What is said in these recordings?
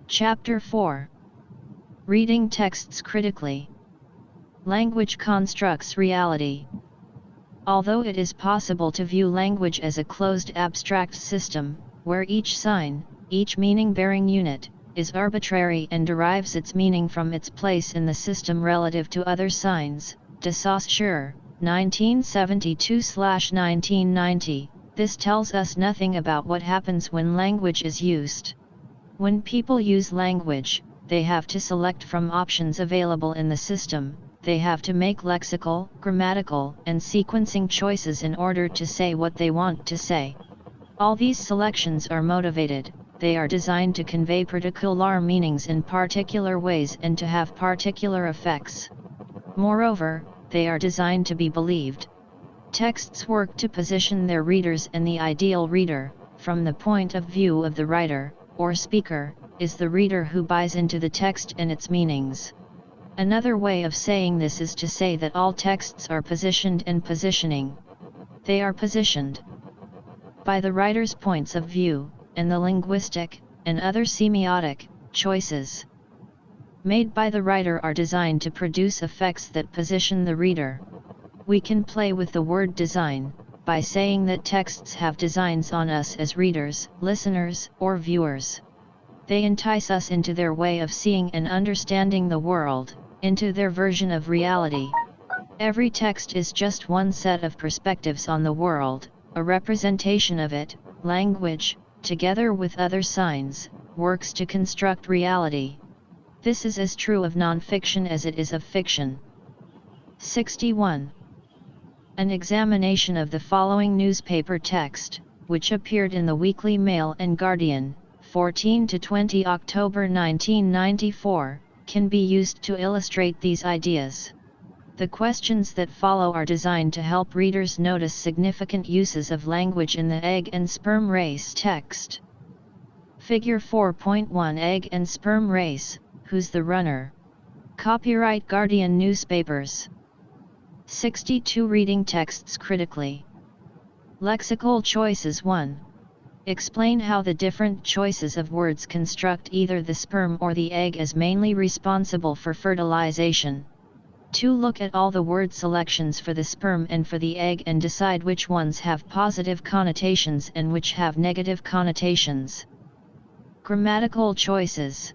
Chapter 4. Reading texts critically. Language constructs reality. Although it is possible to view language as a closed abstract system, where each sign, each meaning-bearing unit, is arbitrary and derives its meaning from its place in the system relative to other signs, de Saussure, 1972-1990, this tells us nothing about what happens when language is used. When people use language, they have to select from options available in the system. They have to make lexical, grammatical, and sequencing choices in order to say what they want to say. All these selections are motivated, they are designed to convey particular meanings in particular ways and to have particular effects. Moreover, they are designed to be believed. Texts work to position their readers, and the ideal reader, from the point of view of the writer, or speaker, is the reader who buys into the text and its meanings. Another way of saying this is to say that all texts are positioned and positioning. They are positioned by the writer's points of view, and the linguistic, and other semiotic, choices made by the writer are designed to produce effects that position the reader. We can play with the word design, by saying that texts have designs on us as readers, listeners, or viewers. They entice us into their way of seeing and understanding the world, into their version of reality. Every text is just one set of perspectives on the world, a representation of it. Language, together with other signs, works to construct reality. This is as true of non-fiction as it is of fiction. 61. An examination of the following newspaper text, which appeared in the Weekly Mail and Guardian, 14 to 20 October 1994, can be used to illustrate these ideas. The questions that follow are designed to help readers notice significant uses of language in the egg and sperm race text. Figure 4.1 Egg and sperm race, who's the runner? Copyright Guardian Newspapers. 62 Reading texts critically. Lexical choices. 1. Explain how the different choices of words construct either the sperm or the egg as mainly responsible for fertilization. 2. Look at all the word selections for the sperm and for the egg and decide which ones have positive connotations and which have negative connotations. Grammatical choices.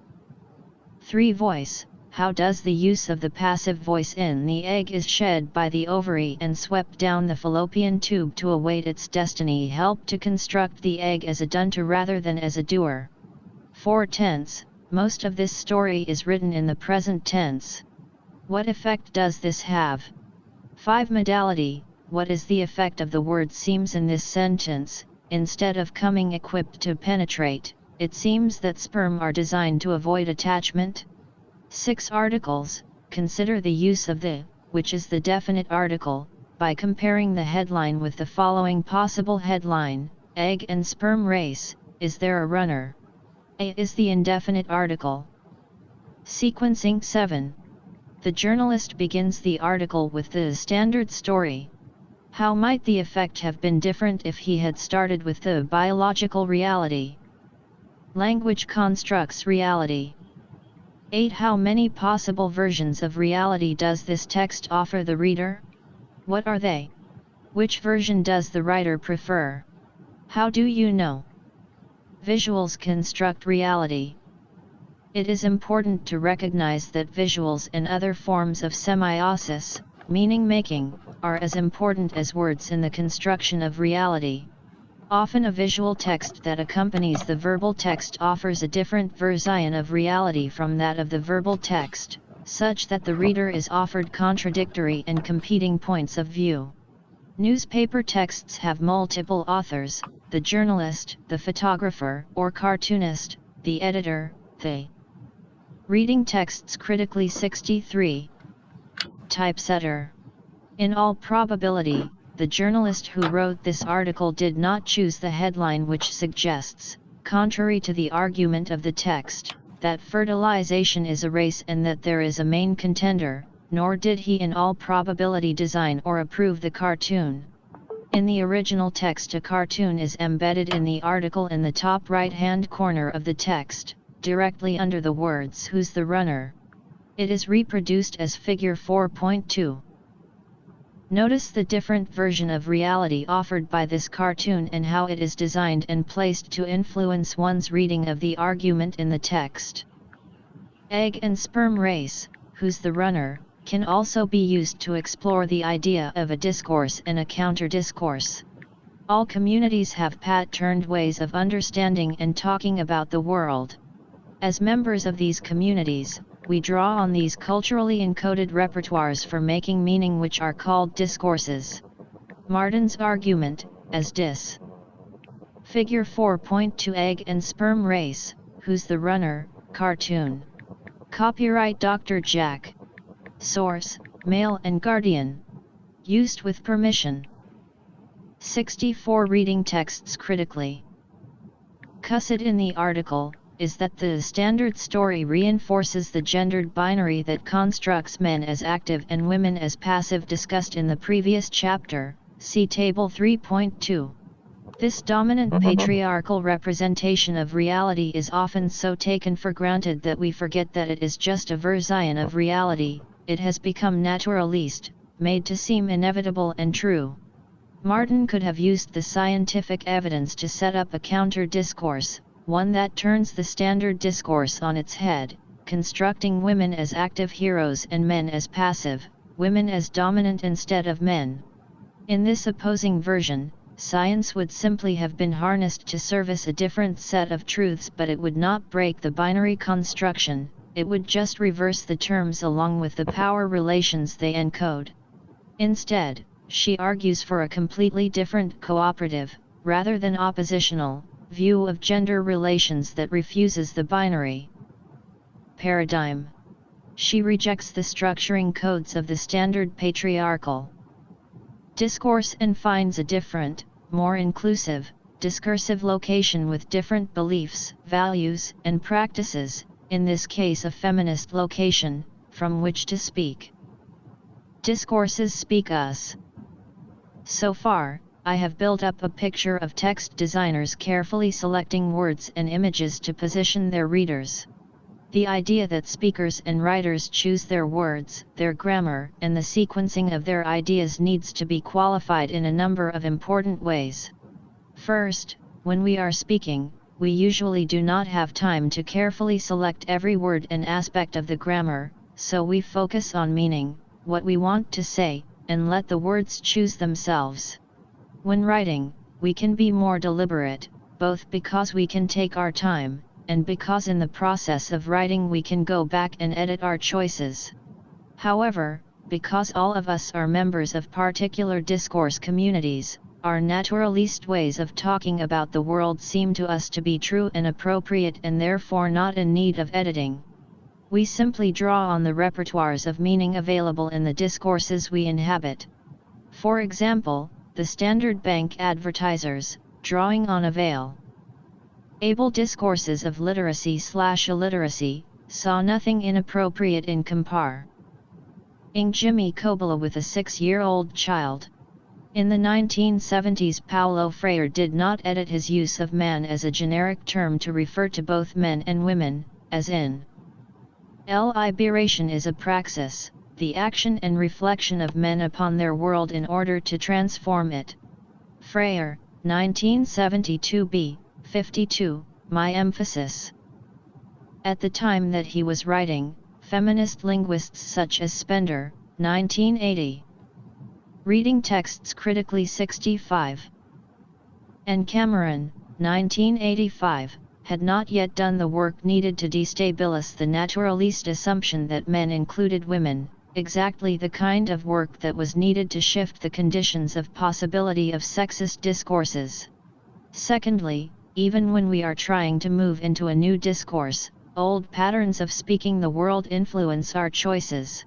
3. Voice. How does the use of the passive voice in the egg is shed by the ovary and swept down the fallopian tube to await its destiny help to construct the egg as a done-to rather than as a doer? 4. Tense. Most of this story is written in the present tense. What effect does this have? 5. Modality. What is the effect of the word seems in this sentence? Instead of coming equipped to penetrate, it seems that sperm are designed to avoid attachment. 6. Articles. Consider the use of the, which is the definite article, by comparing the headline with the following possible headline: Egg and sperm race, is there a runner? A is the indefinite article. Sequencing. 7. The journalist begins the article with the standard story. How might the effect have been different if he had started with the biological reality? Language constructs reality. 8. How many possible versions of reality does this text offer the reader? What are they? Which version does the writer prefer? How do you know? Visuals construct reality. It is important to recognize that visuals and other forms of semiosis, meaning-making, are as important as words in the construction of reality. Often a visual text that accompanies the verbal text offers a different version of reality from that of the verbal text, such that the reader is offered contradictory and competing points of view. Newspaper texts have multiple authors: the journalist, the photographer or cartoonist, the editor, the reading texts critically. 63. Typesetter. In all probability, the journalist who wrote this article did not choose the headline which suggests, contrary to the argument of the text, that fertilization is a race and that there is a main contender, nor did he in all probability design or approve the cartoon. In the original text, a cartoon is embedded in the article in the top right-hand corner of the text, directly under the words "Who's the runner?" It is reproduced as figure 4.2. Notice the different version of reality offered by this cartoon and how it is designed and placed to influence one's reading of the argument in the text. Egg and sperm race, "Who's the runner?" can also be used to explore the idea of a discourse and a counter-discourse. All communities have patterned ways of understanding and talking about the world. As members of these communities, we draw on these culturally encoded repertoires for making meaning, which are called discourses. Martin's argument, as dis. Figure 4.2 Egg and sperm race, "Who's the runner?" cartoon. Copyright Dr. Jack. Source, Mail and Guardian. Used with permission. 64 Reading texts critically. Cusset in the article is that the standard story reinforces the gendered binary that constructs men as active and women as passive discussed in the previous chapter, see Table 3.2. This dominant patriarchal representation of reality is often so taken for granted that we forget that it is just a version of reality. It has become naturaliste, made to seem inevitable and true. Martin could have used the scientific evidence to set up a counter-discourse, one that turns the standard discourse on its head, constructing women as active heroes and men as passive, women as dominant instead of men. In this opposing version, science would simply have been harnessed to service a different set of truths, but it would not break the binary construction, it would just reverse the terms along with the power relations they encode. Instead, she argues for a completely different cooperative, rather than oppositional, view of gender relations that refuses the binary paradigm. She rejects the structuring codes of the standard patriarchal discourse and finds a different, more inclusive, discursive location with different beliefs, values, and practices, in this case a feminist location, from which to speak. Discourses speak us. So far, I have built up a picture of text designers carefully selecting words and images to position their readers. The idea that speakers and writers choose their words, their grammar, and the sequencing of their ideas needs to be qualified in a number of important ways. First, when we are speaking, we usually do not have time to carefully select every word and aspect of the grammar, so we focus on meaning, what we want to say, and let the words choose themselves. When writing, we can be more deliberate, both because we can take our time, and because in the process of writing we can go back and edit our choices. However, because all of us are members of particular discourse communities, our naturalist ways of talking about the world seem to us to be true and appropriate and therefore not in need of editing. We simply draw on the repertoires of meaning available in the discourses we inhabit. For example, the Standard Bank advertisers, drawing on a veil. Able discourses of literacy/illiteracy, saw nothing inappropriate in compare. Ing Jimmy Kobola with a 6-year-old child. In the 1970s, Paulo Freire did not edit his use of man as a generic term to refer to both men and women, as in liberation is a praxis, the action and reflection of men upon their world in order to transform it. Freire, 1972b, 52, my emphasis. At the time that he was writing, feminist linguists such as Spender, 1980. Reading texts critically 65. And Cameron, 1985, had not yet done the work needed to destabilize the naturalist assumption that men included women, exactly the kind of work that was needed to shift the conditions of possibility of sexist discourses. Secondly, even when we are trying to move into a new discourse, old patterns of speaking the world influence our choices.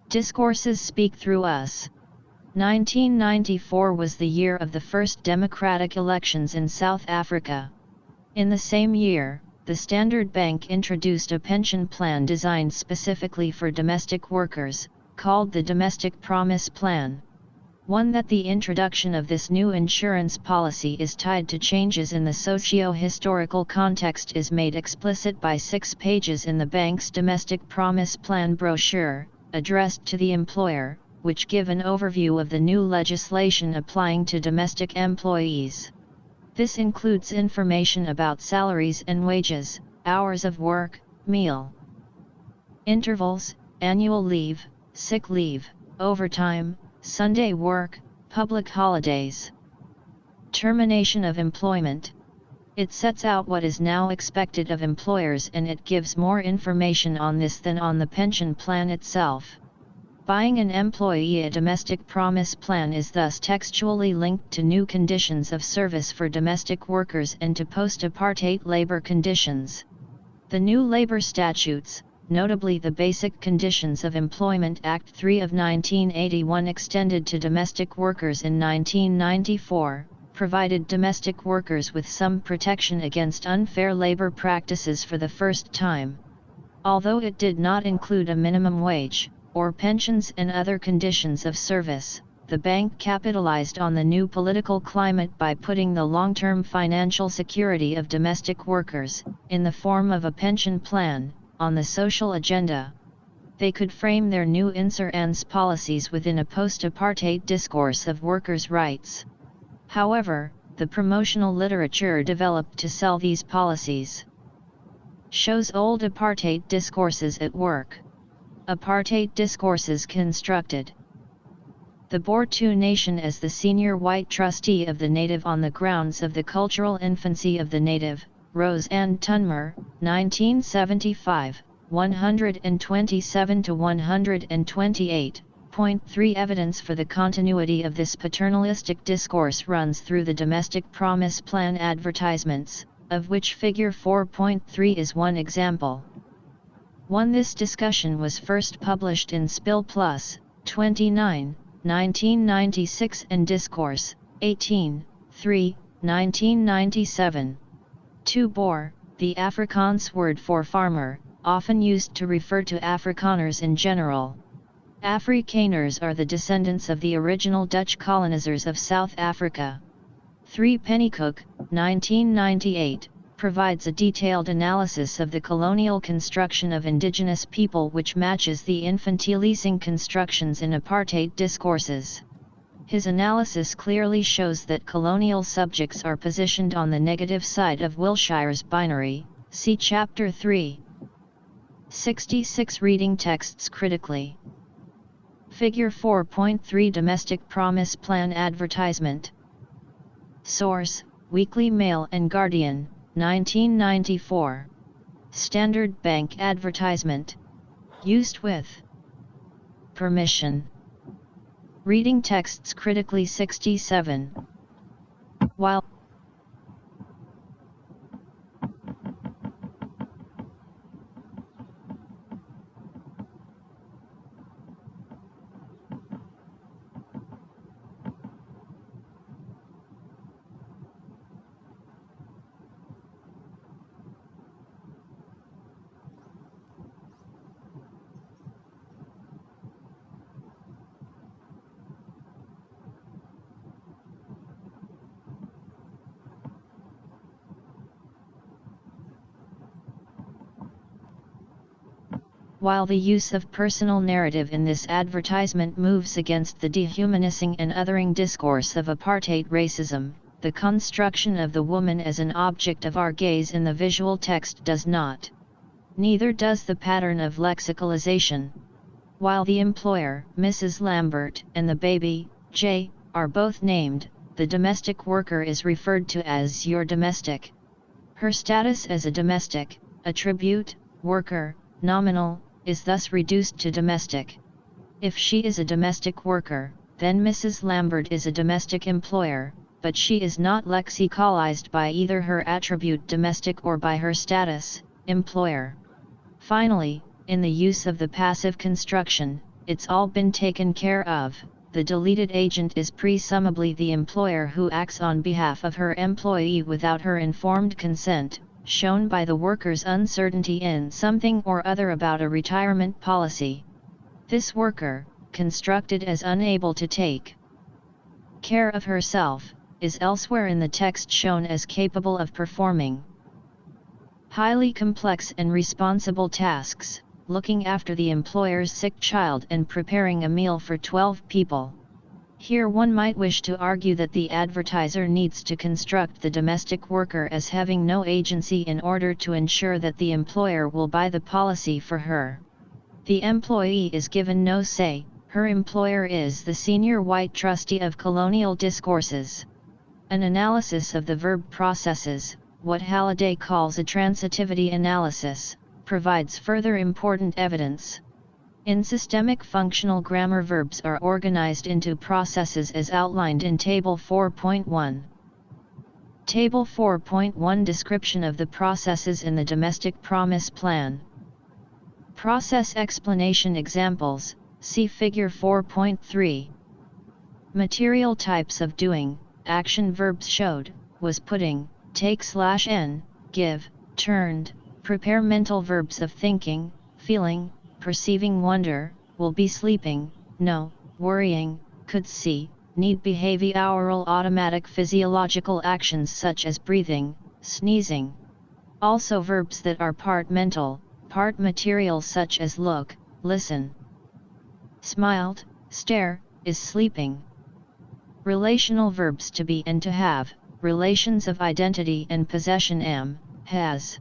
Discourses speak through us. 1994 was the year of the first democratic elections in South Africa. In the same year, the Standard Bank introduced a pension plan designed specifically for domestic workers, called the Domestic Promise Plan. One, that the introduction of this new insurance policy is tied to changes in the socio-historical context is made explicit by 6 pages in the bank's Domestic Promise Plan brochure, addressed to the employer, which give an overview of the new legislation applying to domestic employees. This includes information about salaries and wages, hours of work, meal intervals, annual leave, sick leave, overtime, Sunday work, public holidays, termination of employment. It sets out what is now expected of employers, and it gives more information on this than on the pension plan itself. Buying an employee a domestic promise plan is thus textually linked to new conditions of service for domestic workers and to post-apartheid labor conditions. The new labor statutes, notably the Basic Conditions of Employment Act 3 of 1981 extended to domestic workers in 1994, provided domestic workers with some protection against unfair labor practices for the first time. Although it did not include a minimum wage, or pensions and other conditions of service, the bank capitalized on the new political climate by putting the long-term financial security of domestic workers, in the form of a pension plan, on the social agenda. They could frame their new insurance policies within a post-apartheid discourse of workers' rights. However, the promotional literature developed to sell these policies shows old apartheid discourses at work. Apartheid discourses constructed. The Bantu nation as the senior white trustee of the native on the grounds of the cultural infancy of the native, Rose Ann Tunmer, 1975, 127–128. Point 3 Evidence for the continuity of this paternalistic discourse runs through the Domestic Promise Plan advertisements, of which Figure 4.3 is one example. 1. This discussion was first published in Spill Plus, 29, 1996 and Discourse, 18, 3, 1997. 2. Boer, the Afrikaans word for farmer, often used to refer to Afrikaners in general. Afrikaners are the descendants of the original Dutch colonizers of South Africa. 3. Pennycook, 1998, provides a detailed analysis of the colonial construction of indigenous people which matches the infantilizing constructions in apartheid discourses. His analysis clearly shows that colonial subjects are positioned on the negative side of Wilshire's binary, see Chapter 3. 66 Reading texts critically. Figure 4.3 Domestic Promise Plan advertisement. Source: Weekly Mail and Guardian, 1994. Standard Bank advertisement. Used with permission. Reading texts critically 67. While the use of personal narrative in this advertisement moves against the dehumanizing and othering discourse of apartheid racism, the construction of the woman as an object of our gaze in the visual text does not. Neither does the pattern of lexicalization. While the employer, Mrs. Lambert, and the baby, J, are both named, the domestic worker is referred to as your domestic. Her status as a domestic, attribute, worker, nominal, is thus reduced to domestic. If she is a domestic worker, then Mrs. Lambert is a domestic employer, but she is not lexicalized by either her attribute domestic or by her status, employer. Finally, in the use of the passive construction, it's all been taken care of. The deleted agent is presumably the employer who acts on behalf of her employee without her informed consent, shown by the worker's uncertainty in something or other about a retirement policy. This worker, constructed as unable to take care of herself, is elsewhere in the text shown as capable of performing highly complex and responsible tasks, looking after the employer's sick child and preparing a meal for 12 people. Here one might wish to argue that the advertiser needs to construct the domestic worker as having no agency in order to ensure that the employer will buy the policy for her. The employee is given no say, her employer is the senior white trustee of colonial discourses. An analysis of the verb processes, what Halliday calls a transitivity analysis, provides further important evidence. In systemic functional grammar, verbs are organized into processes as outlined in Table 4.1. Table 4.1 Description of the processes in the domestic promise plan. Process explanation examples, see Figure 4.3. Material types of doing, action verbs showed, was putting, take/n, give, turned, prepare. Mental verbs of thinking, feeling, perceiving. Wonder, will be sleeping, know, worrying, could see, need. Behavioral automatic physiological actions such as breathing, sneezing. Also verbs that are part mental, part material such as look, listen. Smiled, stare, is sleeping. Relational verbs to be and to have, relations of identity and possession. Am, has.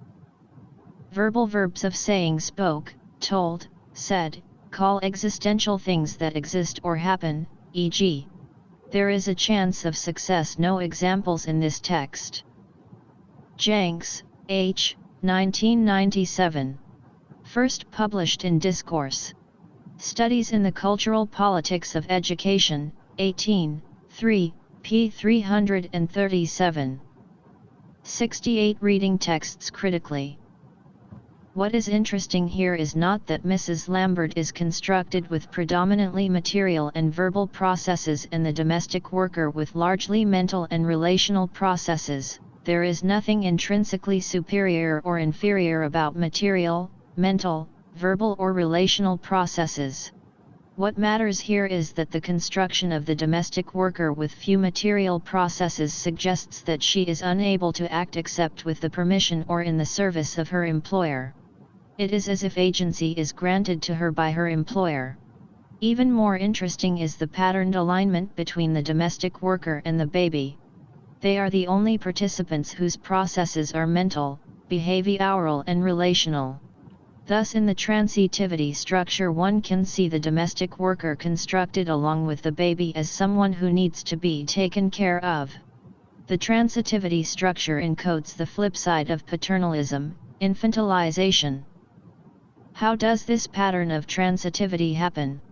Verbal verbs of saying, spoke, told, said, call. Existential things that exist or happen, e.g. there is a chance of success. No examples in this text. Janks, H. 1997. First published in Discourse. Studies in the Cultural Politics of Education, 18, 3, p. 337. 68. Reading texts critically. What is interesting here is not that Mrs. Lambert is constructed with predominantly material and verbal processes and the domestic worker with largely mental and relational processes. There is nothing intrinsically superior or inferior about material, mental, verbal or relational processes. What matters here is that the construction of the domestic worker with few material processes suggests that she is unable to act except with the permission or in the service of her employer. It is as if agency is granted to her by her employer. Even more interesting is the patterned alignment between the domestic worker and the baby. They are the only participants whose processes are mental, behavioral and relational. Thus in the transitivity structure one can see the domestic worker constructed along with the baby as someone who needs to be taken care of. The transitivity structure encodes the flip side of paternalism, infantilization. How does this pattern of transitivity happen?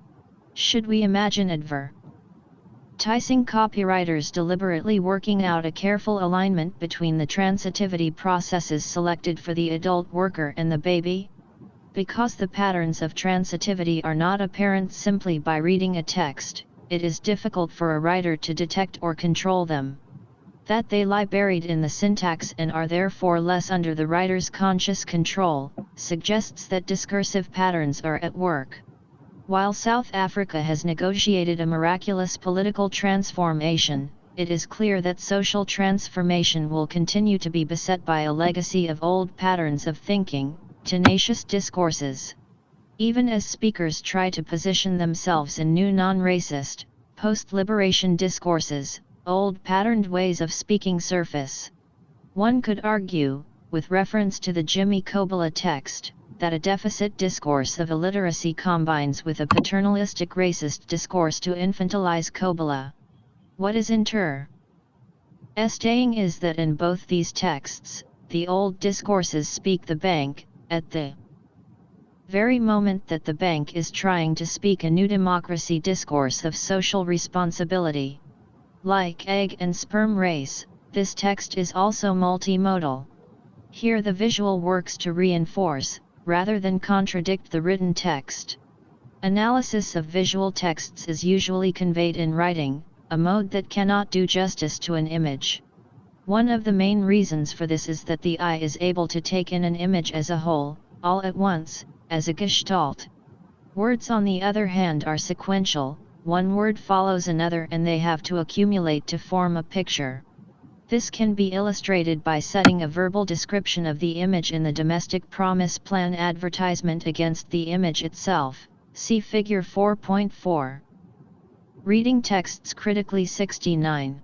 Should we imagine advertising copywriters deliberately working out a careful alignment between the transitivity processes selected for the adult worker and the baby? Because the patterns of transitivity are not apparent simply by reading a text, it is difficult for a writer to detect or control them. That they lie buried in the syntax and are therefore less under the writer's conscious control, suggests that discursive patterns are at work. While South Africa has negotiated a miraculous political transformation, it is clear that social transformation will continue to be beset by a legacy of old patterns of thinking, tenacious discourses. Even as speakers try to position themselves in new non-racist, post-liberation discourses, old patterned ways of speaking surface. One could argue, with reference to the Jimmy Kobala text, that a deficit discourse of illiteracy combines with a paternalistic racist discourse to infantilize Kobala. What is interesting is that in both these texts, the old discourses speak the bank, at the very moment that the bank is trying to speak a new democracy discourse of social responsibility. Like egg and sperm race, this text is also multimodal. Here the visual works to reinforce, rather than contradict the written text. Analysis of visual texts is usually conveyed in writing, a mode that cannot do justice to an image. One of the main reasons for this is that the eye is able to take in an image as a whole, all at once, as a gestalt. Words on the other hand are sequential, one word follows another and they have to accumulate to form a picture. This can be illustrated by setting a verbal description of the image in the domestic promise plan advertisement against the image itself. See Figure 4.4. Reading texts critically 69.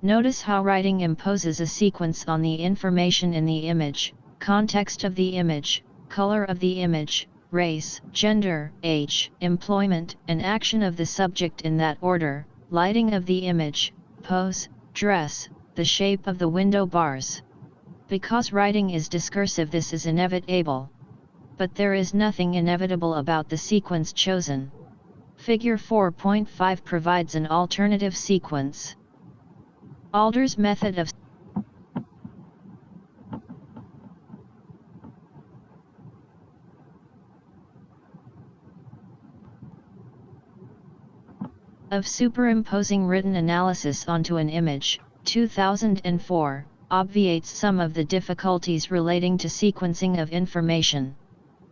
Notice how writing imposes a sequence on the information in the image, context of the image, color of the image, race, gender, age, employment, and action of the subject in that order, lighting of the image, pose, dress, the shape of the window bars. Because writing is discursive, this is inevitable. But there is nothing inevitable about the sequence chosen. Figure 4.5 provides an alternative sequence. Alder's method of superimposing written analysis onto an image, 2004, obviates some of the difficulties relating to sequencing of information.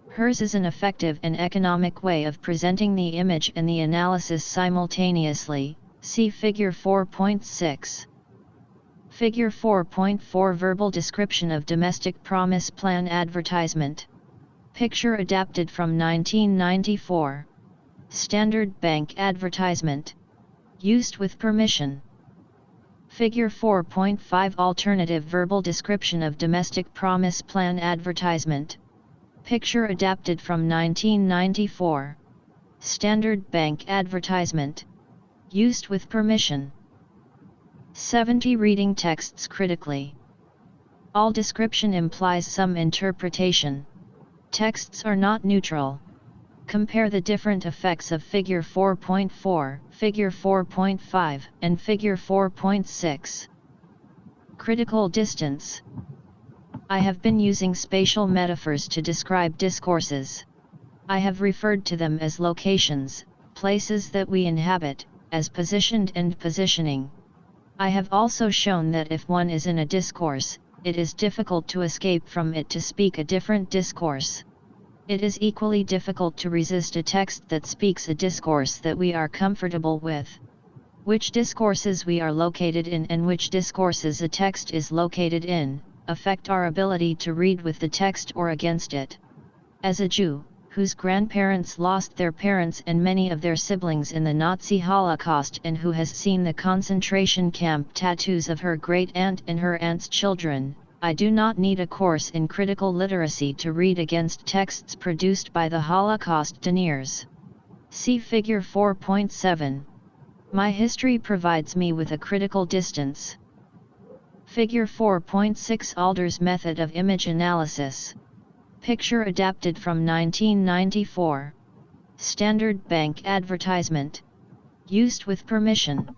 Hers is an effective and economic way of presenting the image and the analysis simultaneously. See Figure 4.6. Figure 4.4 Verbal description of domestic promise plan advertisement. Picture adapted from 1994. Standard bank advertisement. Used with permission. Figure 4.5 Alternative verbal description of domestic promise plan advertisement. Picture adapted from 1994. Standard bank advertisement. Used with permission. 70 Reading texts critically. All description implies some interpretation. Texts are not neutral. Compare the different effects of Figure 4.4, Figure 4.5, and Figure 4.6. Critical distance. I have been using spatial metaphors to describe discourses. I have referred to them as locations, places that we inhabit, as positioned and positioning. I have also shown that if one is in a discourse, it is difficult to escape from it to speak a different discourse. It is equally difficult to resist a text that speaks a discourse that we are comfortable with. Which discourses we are located in and which discourses a text is located in, affect our ability to read with the text or against it. As a Jew, whose grandparents lost their parents and many of their siblings in the Nazi Holocaust and who has seen the concentration camp tattoos of her great-aunt and her aunt's children, I do not need a course in critical literacy to read against texts produced by the Holocaust deniers. See Figure 4.7. My history provides me with a critical distance. Figure 4.6 Alder's method of image analysis. Picture adapted from 1994. Standard bank advertisement. Used with permission.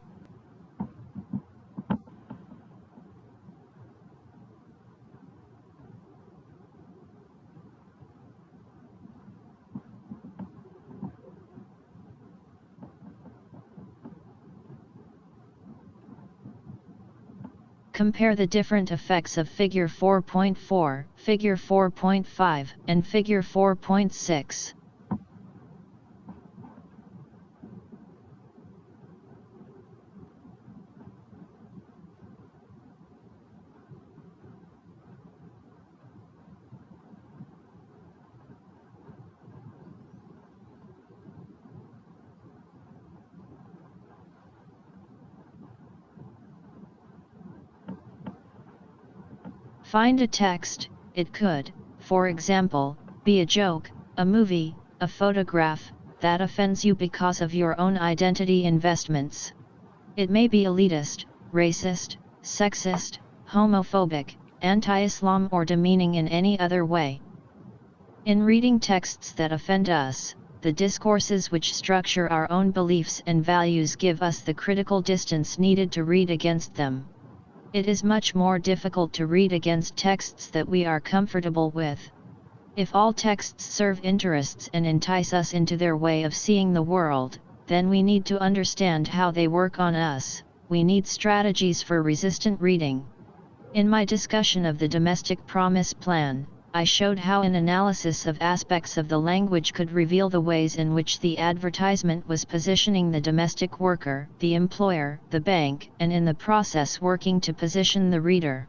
Compare the different effects of Figure 4.4, Figure 4.5, and Figure 4.6. Find a text. It could, for example, be a joke, a movie, a photograph, that offends you because of your own identity investments. It may be elitist, racist, sexist, homophobic, anti-Islam or demeaning in any other way. In reading texts that offend us, the discourses which structure our own beliefs and values give us the critical distance needed to read against them. It is much more difficult to read against texts that we are comfortable with. If all texts serve interests and entice us into their way of seeing the world, then we need to understand how they work on us. We need strategies for resistant reading. In my discussion of the domestic promise plan, I showed how an analysis of aspects of the language could reveal the ways in which the advertisement was positioning the domestic worker, the employer, the bank, and in the process working to position the reader.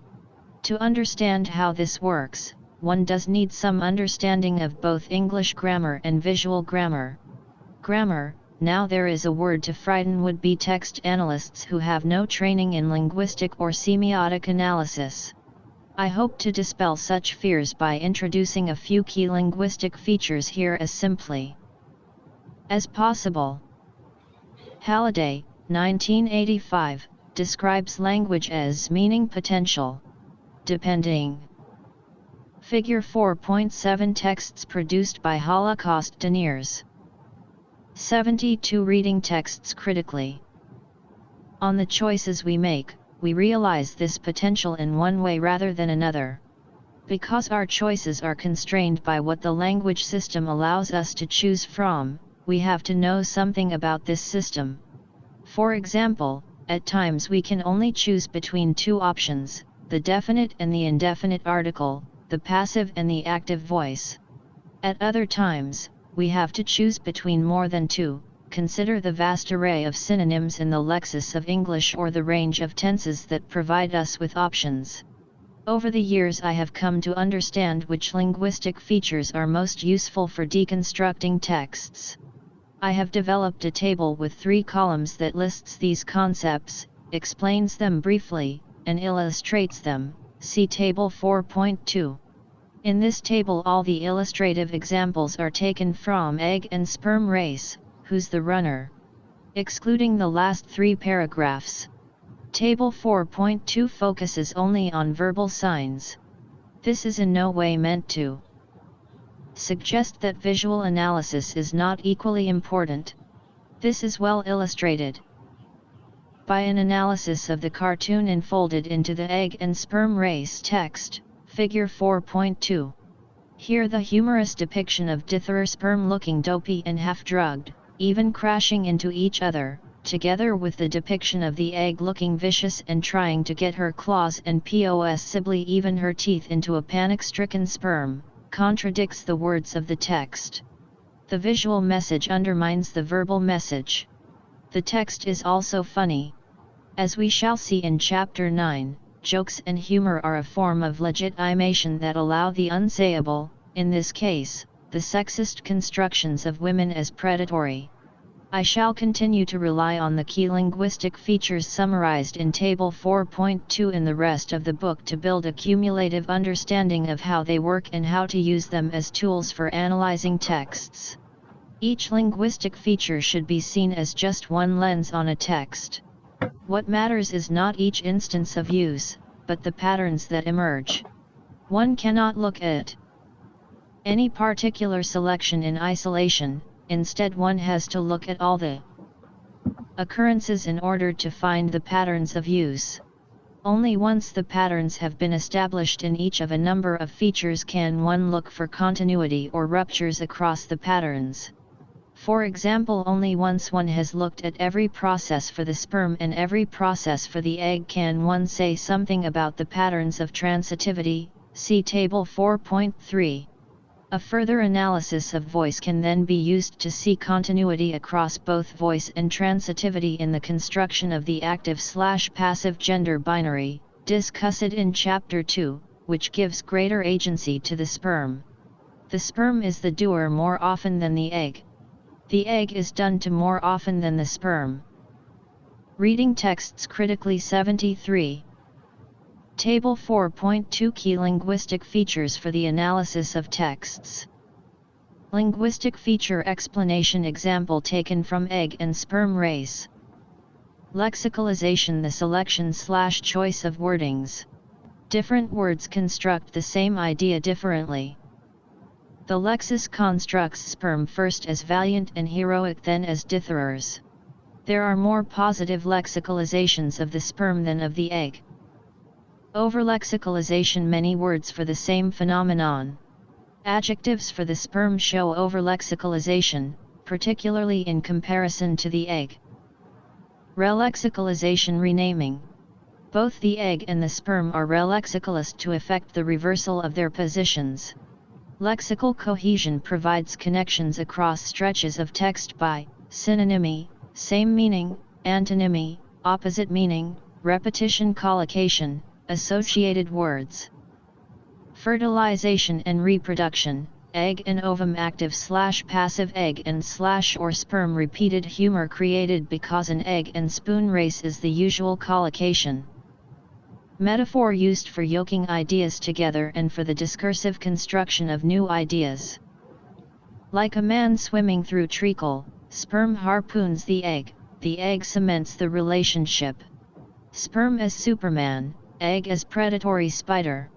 To understand how this works, one does need some understanding of both English grammar and visual grammar. Grammar: now there is a word to frighten would-be text analysts who have no training in linguistic or semiotic analysis. I hope to dispel such fears by introducing a few key linguistic features here as simply as possible. Halliday, 1985, describes language as meaning potential, depending. Figure 4.7 Texts produced by Holocaust deniers. 72 Reading texts critically. On the choices we make, we realize this potential in one way rather than another. Because our choices are constrained by what the language system allows us to choose from, we have to know something about this system. For example, at times we can only choose between two options, the definite and the indefinite article, the passive and the active voice. At other times, we have to choose between more than two. Consider the vast array of synonyms in the lexis of English or the range of tenses that provide us with options. Over the years I have come to understand which linguistic features are most useful for deconstructing texts. I have developed a table with 3 columns that lists these concepts, explains them briefly, and illustrates them. See Table 4.2. In this table all the illustrative examples are taken from Egg and Sperm Race, Who's the Runner? Excluding the last 3 paragraphs. Table 4.2 focuses only on verbal signs. This is in no way meant to suggest that visual analysis is not equally important. This is well illustrated by an analysis of the cartoon enfolded into the Egg and Sperm Race text, Figure 4.2. Here the humorous depiction of Ditherer sperm looking dopey and half-drugged, even crashing into each other, together with the depiction of the egg looking vicious and trying to get her claws and possibly even her teeth into a panic-stricken sperm, contradicts the words of the text. The visual message undermines the verbal message. The text is also funny. As we shall see in Chapter 9, jokes and humor are a form of legitimation that allow the unsayable, in this case, the sexist constructions of women as predatory. I shall continue to rely on the key linguistic features summarized in Table 4.2 in the rest of the book to build a cumulative understanding of how they work and how to use them as tools for analyzing texts. Each linguistic feature should be seen as just one lens on a text. What matters is not each instance of use, but the patterns that emerge. One cannot look at any particular selection in isolation, instead one has to look at all the occurrences in order to find the patterns of use. Only once the patterns have been established in each of a number of features can one look for continuity or ruptures across the patterns. For example, only once one has looked at every process for the sperm and every process for the egg can one say something about the patterns of transitivity. See Table 4.3. A further analysis of voice can then be used to see continuity across both voice and transitivity in the construction of the active/passive gender binary, discussed in Chapter 2, which gives greater agency to the sperm. The sperm is the doer more often than the egg. The egg is done to more often than the sperm. Reading texts critically 73. Table 4.2 Key linguistic features for the analysis of texts. Linguistic feature explanation example taken from Egg and Sperm Race. Lexicalization: the selection/choice of wordings. Different words construct the same idea differently. The lexis constructs sperm first as valiant and heroic, then as ditherers. There are more positive lexicalizations of the sperm than of the egg. Overlexicalization: many words for the same phenomenon. Adjectives for the sperm show overlexicalization, particularly in comparison to the egg. Relexicalization: renaming. Both the egg and the sperm are relexicalist to effect the reversal of their positions. Lexical cohesion provides connections across stretches of text by synonymy, same meaning, antonymy, opposite meaning, repetition, collocation, associated words. Fertilization and reproduction, egg and ovum, active/passive egg and/or sperm, repeated humor created because an egg and spoon race is the usual collocation. Metaphor used for yoking ideas together and for the discursive construction of new ideas. Like a man swimming through treacle, sperm harpoons the egg cements the relationship. Sperm as Superman, egg as predatory spider.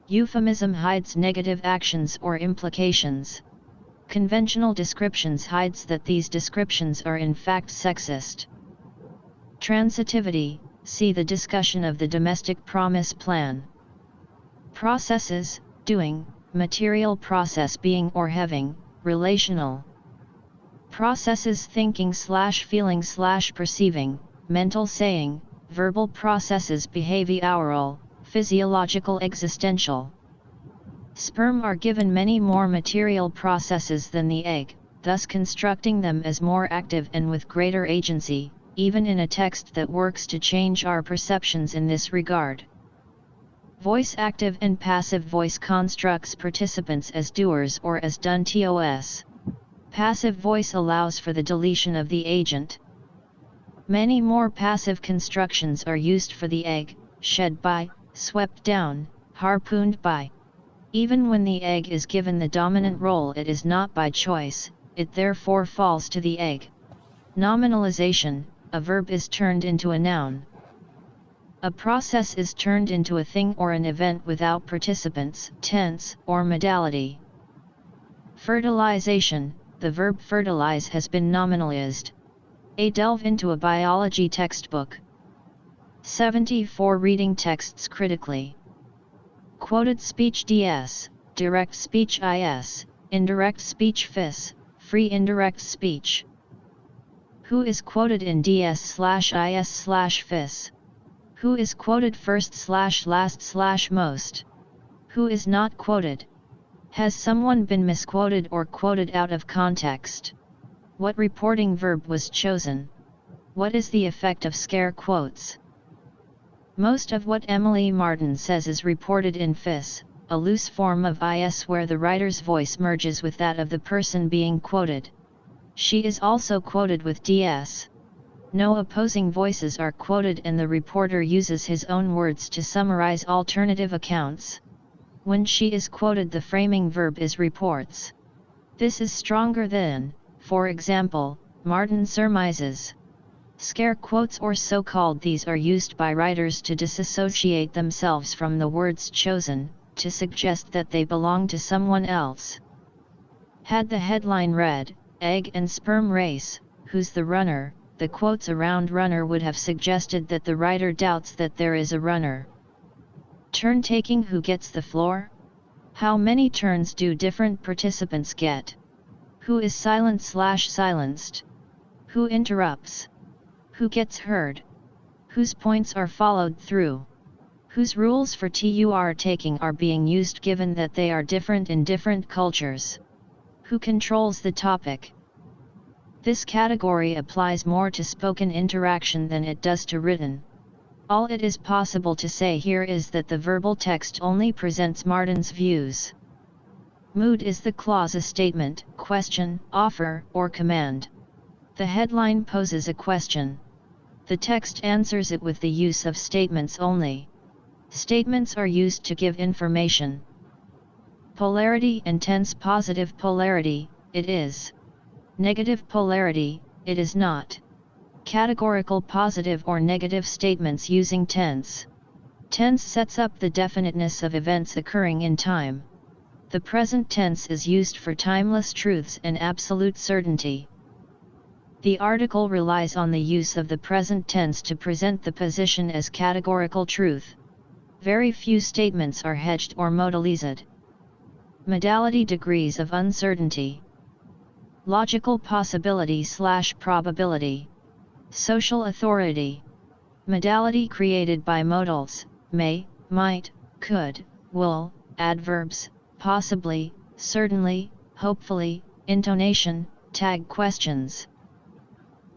Euphemism hides negative actions or implications. Conventional descriptions hides that these descriptions are in fact sexist. Transitivity, see the discussion of the domestic promise plan. Processes, doing, material process, being or having, relational. Processes, thinking/feeling/perceiving, mental saying, verbal processes, behavioral, physiological, existential. Sperm are given many more material processes than the egg, thus constructing them as more active and with greater agency, even in a text that works to change our perceptions in this regard. Voice, active and passive voice constructs participants as doers or as done tos. Passive voice allows for the deletion of the agent. Many more passive constructions are used for the egg: shed by, swept down, harpooned by. Even when the egg is given the dominant role, it is not by choice, it therefore falls to the egg. Nominalization, a verb is turned into a noun. A process is turned into a thing or an event without participants, tense, or modality. Fertilization, the verb fertilize has been nominalized. A delve into a biology textbook. 74 reading texts critically. Quoted speech ds, direct speech is, indirect speech fis, free indirect speech. Who is quoted in ds/is/fis? Who is quoted first/last/most? Who is not quoted? Has someone been misquoted or quoted out of context? What reporting verb was chosen? What is the effect of scare quotes? Most of what Emily Martin says is reported in fis, a loose form of is where the writer's voice merges with that of the person being quoted. She is also quoted with ds. No opposing voices are quoted and the reporter uses his own words to summarize alternative accounts. When she is quoted, the framing verb is reports. This is stronger than, for example, Martin surmises. Scare quotes, or so-called, these are used by writers to disassociate themselves from the words chosen, to suggest that they belong to someone else. Had the headline read, "Egg and Sperm Race, Who's the Runner?" the quotes around runner would have suggested that the writer doubts that there is a runner. Turn-taking, who gets the floor? How many turns do different participants get? Who is silent/silenced? Who interrupts? Who gets heard? Whose points are followed through? Whose rules for taking are being used given that they are different in different cultures? Who controls the topic? This category applies more to spoken interaction than it does to written. All it is possible to say here is that the verbal text only presents Martin's views. Mood is the clause, a statement, question, offer, or command. The headline poses a question. The text answers it with the use of statements only. Statements are used to give information. Polarity and tense: positive polarity, it is. Negative polarity, it is not. Categorical positive or negative statements using tense. Tense sets up the definiteness of events occurring in time. The present tense is used for timeless truths and absolute certainty. The article relies on the use of the present tense to present the position as categorical truth. Very few statements are hedged or modalized. Modality: degrees of uncertainty. Logical possibility/probability. Social authority. Modality created by modals: may, might, could, will, adverbs, possibly, certainly, hopefully, intonation, tag questions.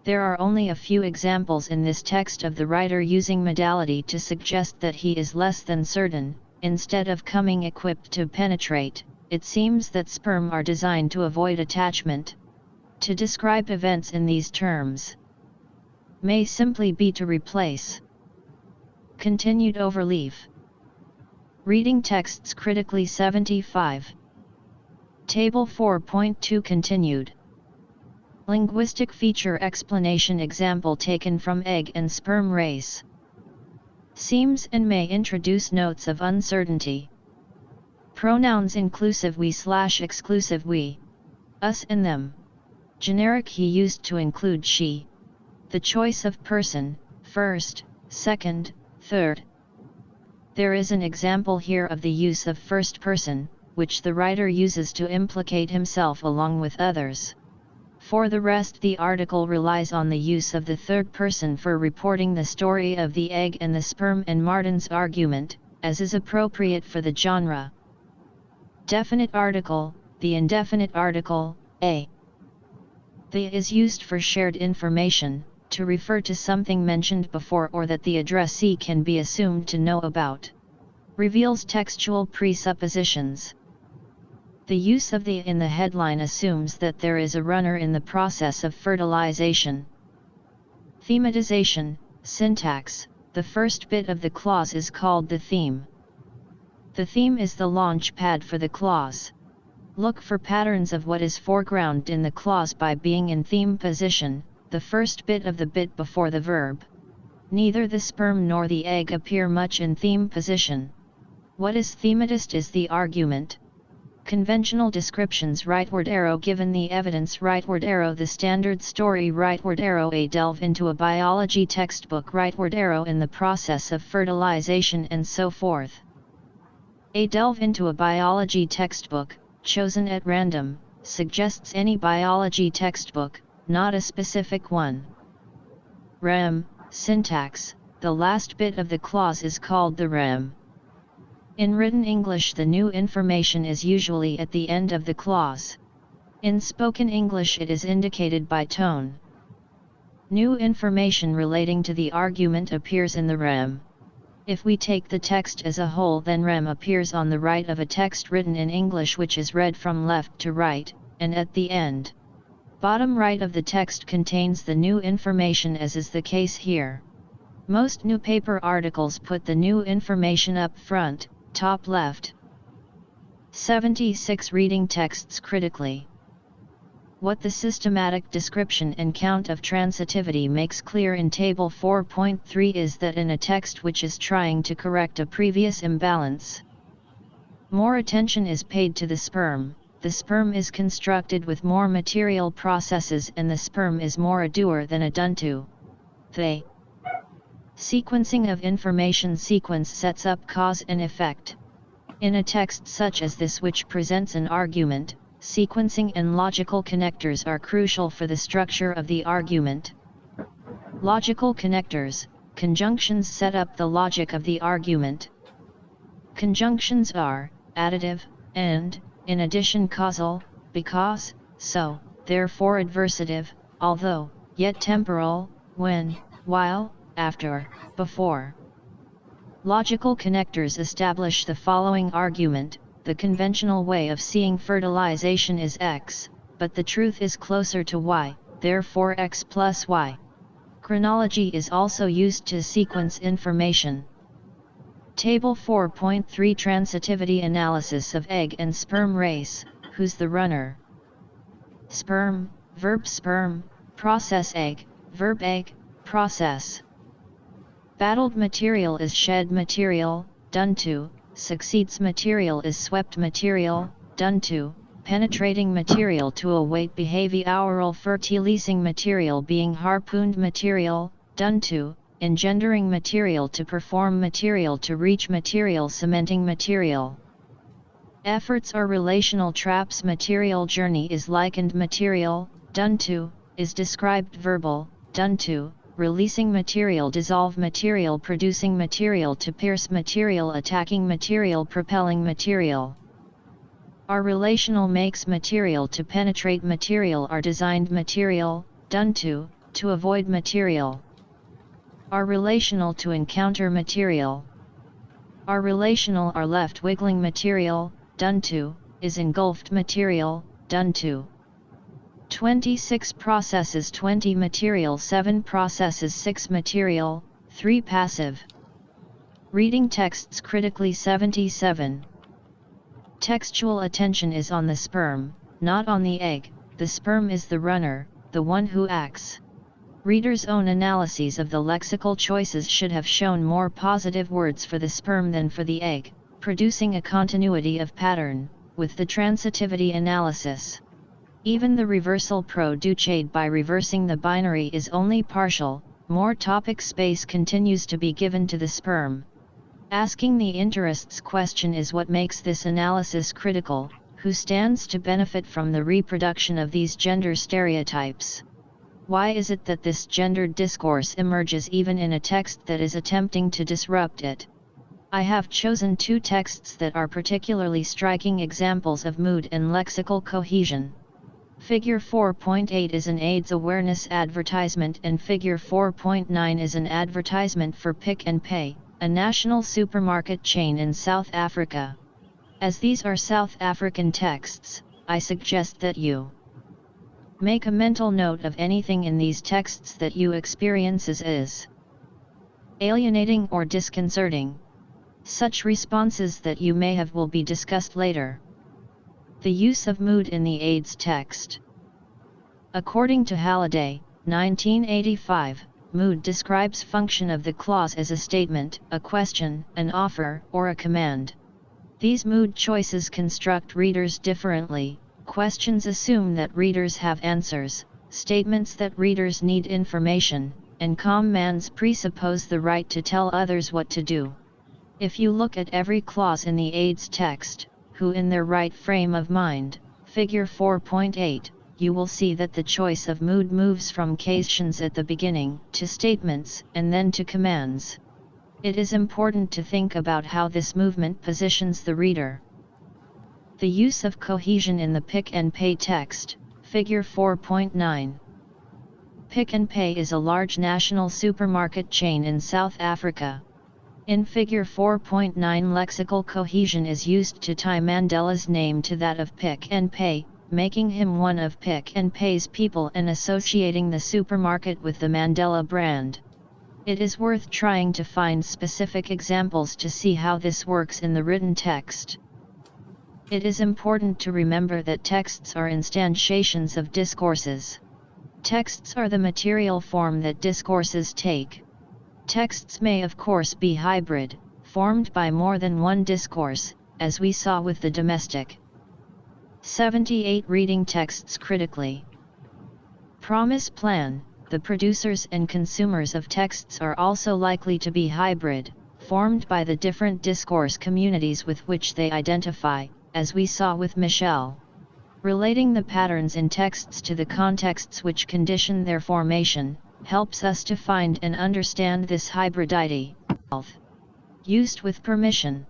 There are only a few examples in this text of the writer using modality to suggest that he is less than certain. Instead of coming equipped to penetrate, it seems that sperm are designed to avoid attachment. To describe events in these terms may simply be to replace. Continued overleaf. Reading texts critically 75. Table 4.2 continued. Linguistic feature explanation example taken from egg and sperm race. Seems and may introduce notes of uncertainty. Pronouns inclusive we/exclusive we, us and them. Generic he used to include she. The choice of person, first, second, third. There is an example here of the use of first person, which the writer uses to implicate himself along with others. For the rest, the article relies on the use of the third person for reporting the story of the egg and the sperm and Martin's argument, as is appropriate for the genre. Definite article: the indefinite article, a. The is used for shared information, to refer to something mentioned before or that the addressee can be assumed to know about. Reveals textual presuppositions. The use of the in the headline assumes that there is a runner in the process of fertilization. Thematization, syntax: the first bit of the clause is called the theme. The theme is the launch pad for the clause. Look for patterns of what is foregrounded in the clause by being in theme position, the first bit of the bit before the verb. Neither the sperm nor the egg appear much in theme position. What is thematized is the argument. Conventional descriptions: rightward arrow given the evidence, rightward arrow the standard story, rightward arrow a delve into a biology textbook, rightward arrow in the process of fertilization, and so forth. A delve into a biology textbook, chosen at random, suggests any biology textbook, not a specific one. Rem, syntax: the last bit of the clause is called the rem. In written English, the new information is usually at the end of the clause. In spoken English, it is indicated by tone. New information relating to the argument appears in the rem. If we take the text as a whole, then rem appears on the right of a text written in English which is read from left to right, and at the end. Bottom right of the text contains the new information, as is the case here. Most new paper articles put the new information up front, top left. 76. Reading texts critically. What the systematic description and count of transitivity makes clear in Table 4.3 is that in a text which is trying to correct a previous imbalance, more attention is paid to the sperm. The sperm is constructed with more material processes, and the sperm is more a doer than a done to. The sequencing of information sequence sets up cause and effect. In a text such as this, which presents an argument, sequencing and logical connectors are crucial for the structure of the argument. Logical connectors, conjunctions, set up the logic of the argument. Conjunctions are additive, and, in addition, causal, because, so, therefore, adversative, although, yet, temporal, when, while, after, before. Logical connectors establish the following argument: the conventional way of seeing fertilization is X, but the truth is closer to Y, therefore X plus Y. Chronology is also used to sequence information. Table 4.3 Transitivity analysis of egg and sperm race. Who's the runner? Sperm, verb sperm, process egg, verb egg, process. Battled material is shed material, done to. Succeeds material is swept material, done to. Penetrating material to await behavioral fertilizing material being harpooned material, done to. Engendering material to perform material to reach material cementing material. Efforts are relational traps material journey is likened material, done to, is described verbal, done to, releasing material, dissolve material, producing material, to pierce material, attacking material, propelling material. Are relational, makes material, to penetrate material, are designed material, done to avoid material. Are relational, to encounter material. Are relational, are left wiggling material, done to, is engulfed material, done to. 26 processes, 20 material, 7 processes, 6 material, 3 passive. Reading texts critically 77. Textual attention is on the sperm, not on the egg. The sperm is the runner, the one who acts. Readers' own analyses of the lexical choices should have shown more positive words for the sperm than for the egg, producing a continuity of pattern, with the transitivity analysis. Even the reversal produced by reversing the binary is only partial, more topic space continues to be given to the sperm. Asking the interests question is what makes this analysis critical: who stands to benefit from the reproduction of these gender stereotypes? Why is it that this gendered discourse emerges even in a text that is attempting to disrupt it? I have chosen 2 texts that are particularly striking examples of mood and lexical cohesion. Figure 4.8 is an AIDS awareness advertisement, and Figure 4.9 is an advertisement for Pick n Pay, a national supermarket chain in South Africa. As these are South African texts, I suggest that you make a mental note of anything in these texts that you experience as alienating or disconcerting. Such responses that you may have will be discussed later. The use of mood in the AIDS text. According to Halliday, 1985, mood describes function of the clause as a statement, a question, an offer, or a command. These mood choices construct readers differently. Questions assume that readers have answers, statements that readers need information, and commands presuppose the right to tell others what to do. If you look at every clause in the AIDS text, who in their right frame of mind, Figure 4.8, you will see that the choice of mood moves from questions at the beginning to statements and then to commands. It is important to think about how this movement positions the reader. The use of cohesion in the Pick n Pay text, Figure 4.9. Pick n Pay is a large national supermarket chain in South Africa. In Figure 4.9, lexical cohesion is used to tie Mandela's name to that of Pick n Pay, making him one of Pick n Pay's people and associating the supermarket with the Mandela brand. It is worth trying to find specific examples to see how this works in the written text. It is important to remember that texts are instantiations of discourses. Texts are the material form that discourses take. Texts may of course be hybrid, formed by more than one discourse, as we saw with the domestic. 78 Reading texts critically. Promise plan. The producers and consumers of texts are also likely to be hybrid, formed by the different discourse communities with which they identify, as we saw with Michelle. Relating the patterns in texts to the contexts which condition their formation, helps us to find and understand this hybridity. Used with permission.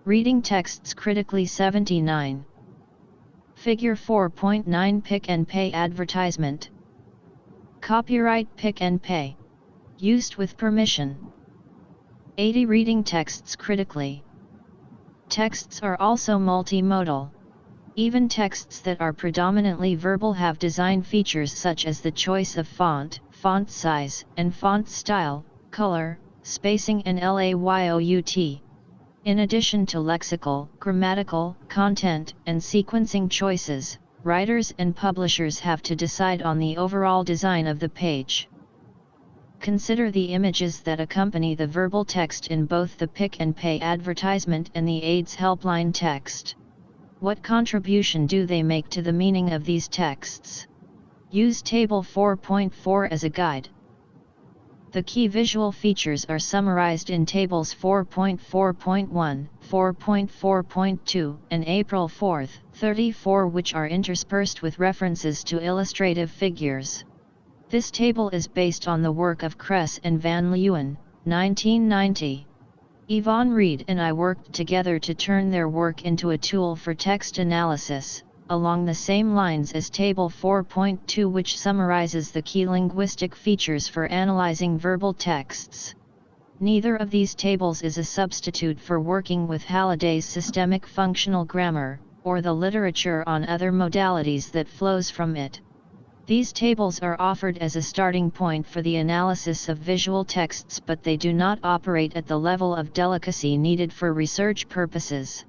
Reading texts critically 79. Figure 4.9 Pick n Pay advertisement. Copyright Pick n Pay. Used with permission. 80. Reading texts critically. Texts are also multimodal. Even texts that are predominantly verbal have design features such as the choice of font, font size, and font style, color, spacing and layout. In addition to lexical, grammatical, content, and sequencing choices, writers and publishers have to decide on the overall design of the page. Consider the images that accompany the verbal text in both the Pick and Pay advertisement and the AIDS helpline text. What contribution do they make to the meaning of these texts? Use Table 4.4 as a guide. The key visual features are summarized in Tables 4.4.1, 4.4.2, and April 4, 34, which are interspersed with references to illustrative figures. This table is based on the work of Kress and Van Leeuwen, 1990. Yvonne Reed and I worked together to turn their work into a tool for text analysis, along the same lines as Table 4.2, which summarizes the key linguistic features for analyzing verbal texts. Neither of these tables is a substitute for working with Halliday's systemic functional grammar, or the literature on other modalities that flows from it. These tables are offered as a starting point for the analysis of visual texts, but they do not operate at the level of delicacy needed for research purposes.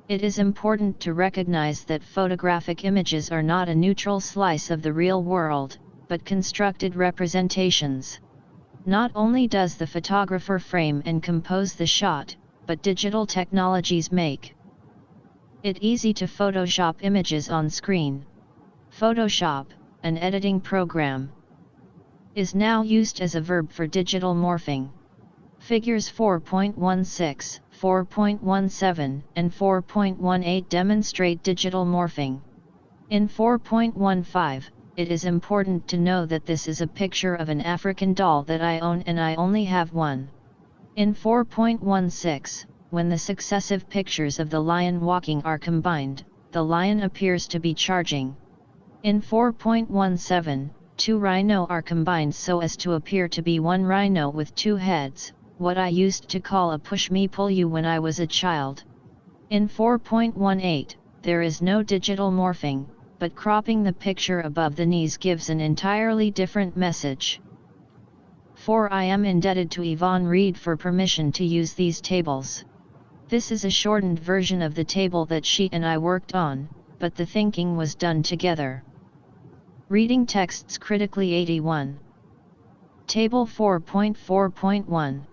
It is important to recognize that photographic images are not a neutral slice of the real world, but constructed representations. Not only does the photographer frame and compose the shot, but digital technologies make it easy to Photoshop images on screen. Photoshop, an editing program, is now used as a verb for digital morphing. Figures 4.16, 4.17, and 4.18 demonstrate digital morphing. In 4.15, it is important to know that this is a picture of an African doll that I own and I only have one. In 4.16, when the successive pictures of the lion walking are combined, the lion appears to be charging. In 4.17, two rhino are combined so as to appear to be one rhino with two heads, what I used to call a push me pull you when I was a child. In 4.18, there is no digital morphing, but cropping the picture above the knees gives an entirely different message. 4. I am indebted to Yvonne Reed for permission to use these tables. This is a shortened version of the table that she and I worked on, but the thinking was done together. Reading texts critically. 81. Table 4.4.1.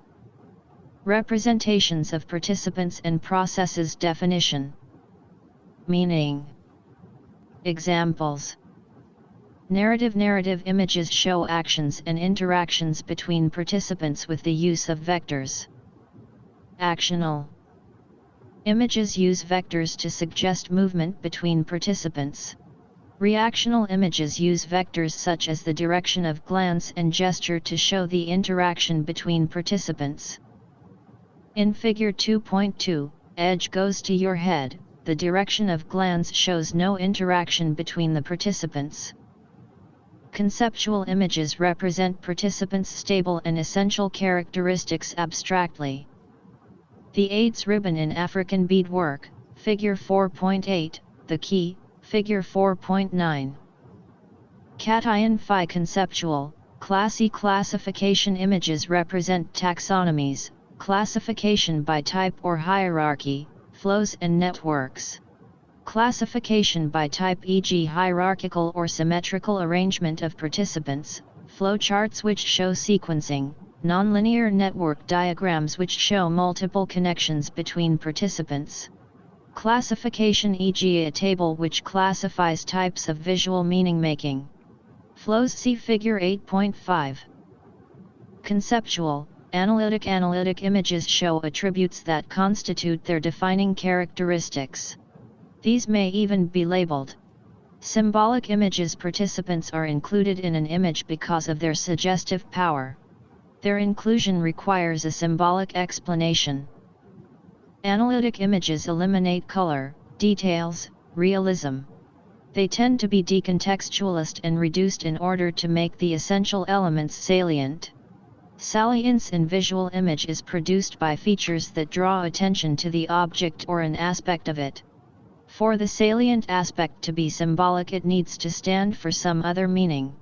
Representations of participants and processes. Definition. Meaning. Examples. Narrative images show actions and interactions between participants with the use of vectors. Actional images use vectors to suggest movement between participants. Reactional images use vectors such as the direction of glance and gesture to show the interaction between participants. In Figure 2.2, edge goes to your head, the direction of glance shows no interaction between the participants. Conceptual images represent participants' stable and essential characteristics abstractly. The AIDS ribbon in African beadwork, Figure 4.8, the key, Figure 4.9. Cation phi conceptual, classy classification images represent taxonomies, classification by type or hierarchy, flows and networks. Classification by type, e.g. hierarchical or symmetrical arrangement of participants, flowcharts which show sequencing, nonlinear network diagrams which show multiple connections between participants. Classification, e.g. a table which classifies types of visual meaning-making. Flows, see Figure 8.5. Conceptual, analytic images show attributes that constitute their defining characteristics. These may even be labeled. Symbolic images, participants are included in an image because of their suggestive power. Their inclusion requires a symbolic explanation. Analytic images eliminate color, details, realism. They tend to be decontextualized and reduced in order to make the essential elements salient. Salience in visual image is produced by features that draw attention to the object or an aspect of it. For the salient aspect to be symbolic, it needs to stand for some other meaning.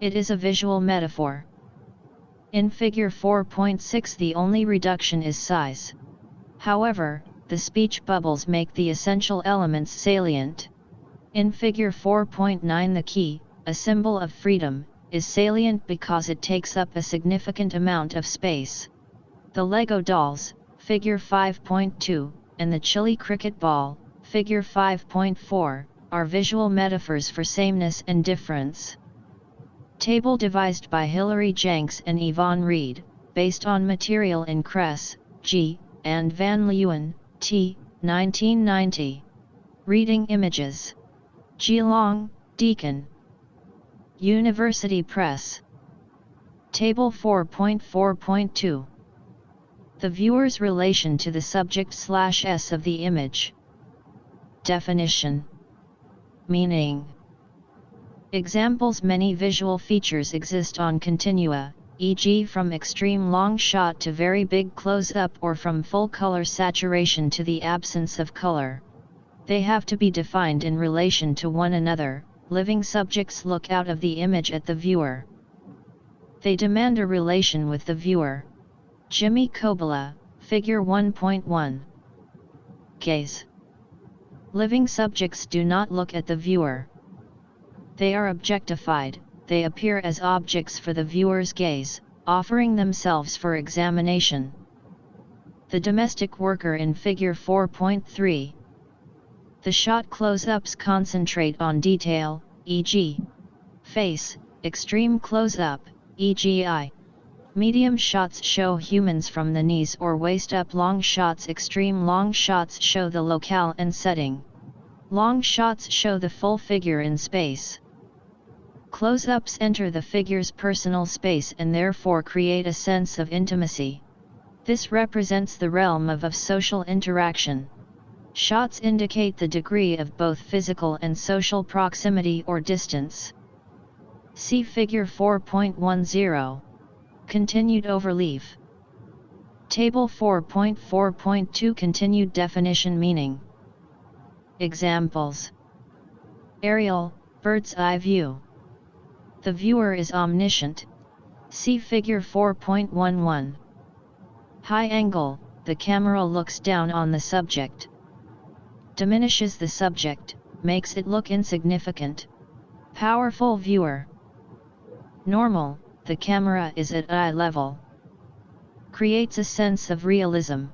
It is a visual metaphor. In Figure 4.6, the only reduction is size. However, the speech bubbles make the essential elements salient. In Figure 4.9, the key, a symbol of freedom, is salient because it takes up a significant amount of space. The Lego dolls, Figure 5.2, and the chili cricket ball, Figure 5.4, are visual metaphors for sameness and difference. Table devised by Hilary Janks and Yvonne Reed, based on material in Kress, G., and Van Leeuwen, T., 1990. Reading images. Geelong, Deakin. University Press. Table 4.4.2. The viewer's relation to the subject/s of the image. Definition. Meaning. Examples: many visual features exist on continua, e.g. from extreme long shot to very big close-up, or from full color saturation to the absence of color. They have to be defined in relation to one another. Living subjects look out of the image at the viewer. They demand a relation with the viewer. Jimmy Kobola, Figure 1.1. Gaze. Living subjects do not look at the viewer. They are objectified, they appear as objects for the viewer's gaze, offering themselves for examination. The domestic worker in Figure 4.3. The shot close-ups concentrate on detail, e.g. face, extreme close-up, e.g. eye. Medium shots show humans from the knees or waist up. Long shots, extreme long shots, show the locale and setting. Long shots show the full figure in space. Close-ups enter the figure's personal space and therefore create a sense of intimacy. This represents the realm of social interaction. Shots indicate the degree of both physical and social proximity or distance. See Figure 4.10. Continued overleaf. Table 4.4.2 Continued definition. Meaning. Examples. Aerial, bird's eye view. The viewer is omniscient. See Figure 4.11. High angle, the camera looks down on the subject. Diminishes the subject, makes it look insignificant. Powerful viewer. Normal, the camera is at eye level. Creates a sense of realism.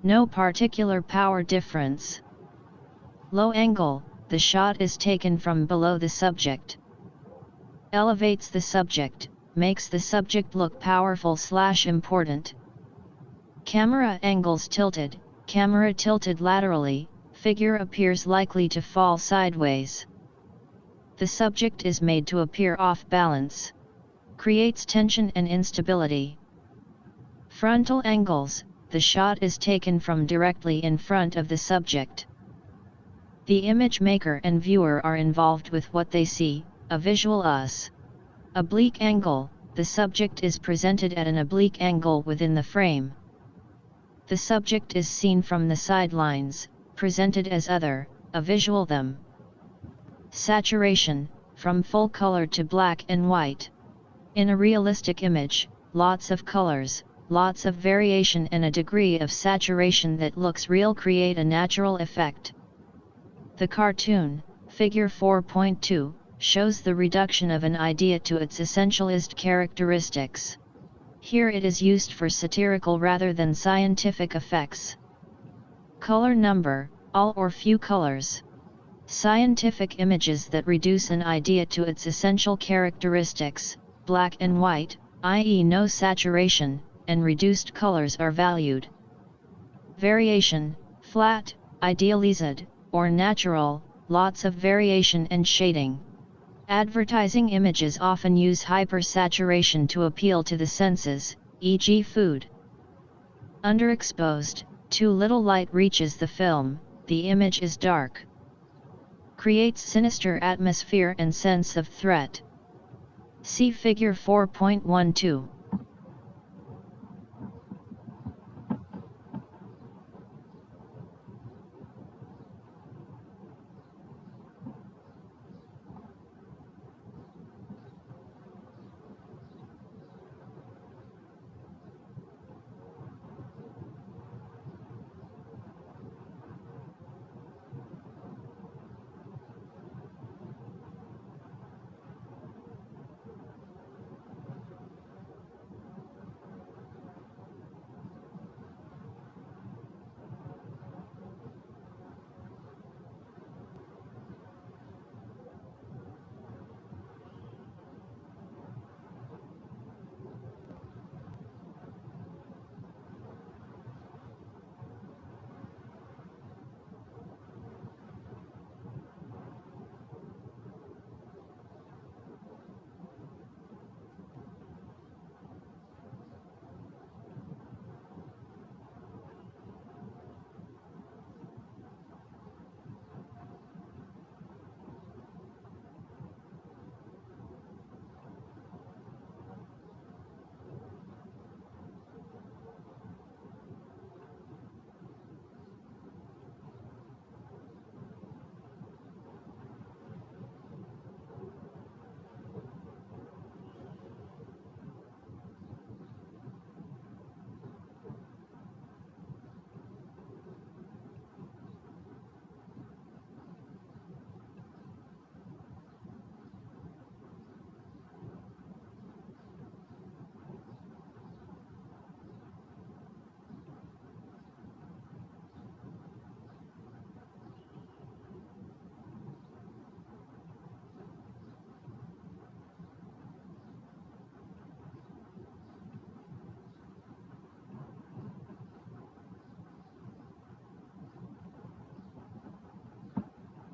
No particular power difference. Low angle, the shot is taken from below the subject. Elevates the subject, makes the subject look powerful/important. Camera angles tilted, camera tilted laterally, figure appears likely to fall sideways. The subject is made to appear off balance. Creates tension and instability. Frontal angles, the shot is taken from directly in front of the subject. The image maker and viewer are involved with what they see, a visual us. Oblique angle, the subject is presented at an oblique angle within the frame. The subject is seen from the sidelines, presented as other, a visual them. Saturation, from full color to black and white. In a realistic image, lots of colors, lots of variation and a degree of saturation that looks real create a natural effect. The cartoon, Figure 4.2, shows the reduction of an idea to its essentialist characteristics. Here it is used for satirical rather than scientific effects. Color number, all or few colors. Scientific images that reduce an idea to its essential characteristics, black and white, i.e. no saturation, and reduced colors are valued. Variation, flat, idealized, or natural, lots of variation and shading. Advertising images often use hypersaturation to appeal to the senses, e.g. food. Underexposed, too little light reaches the film, the image is dark. Creates sinister atmosphere and sense of threat. See Figure 4.12.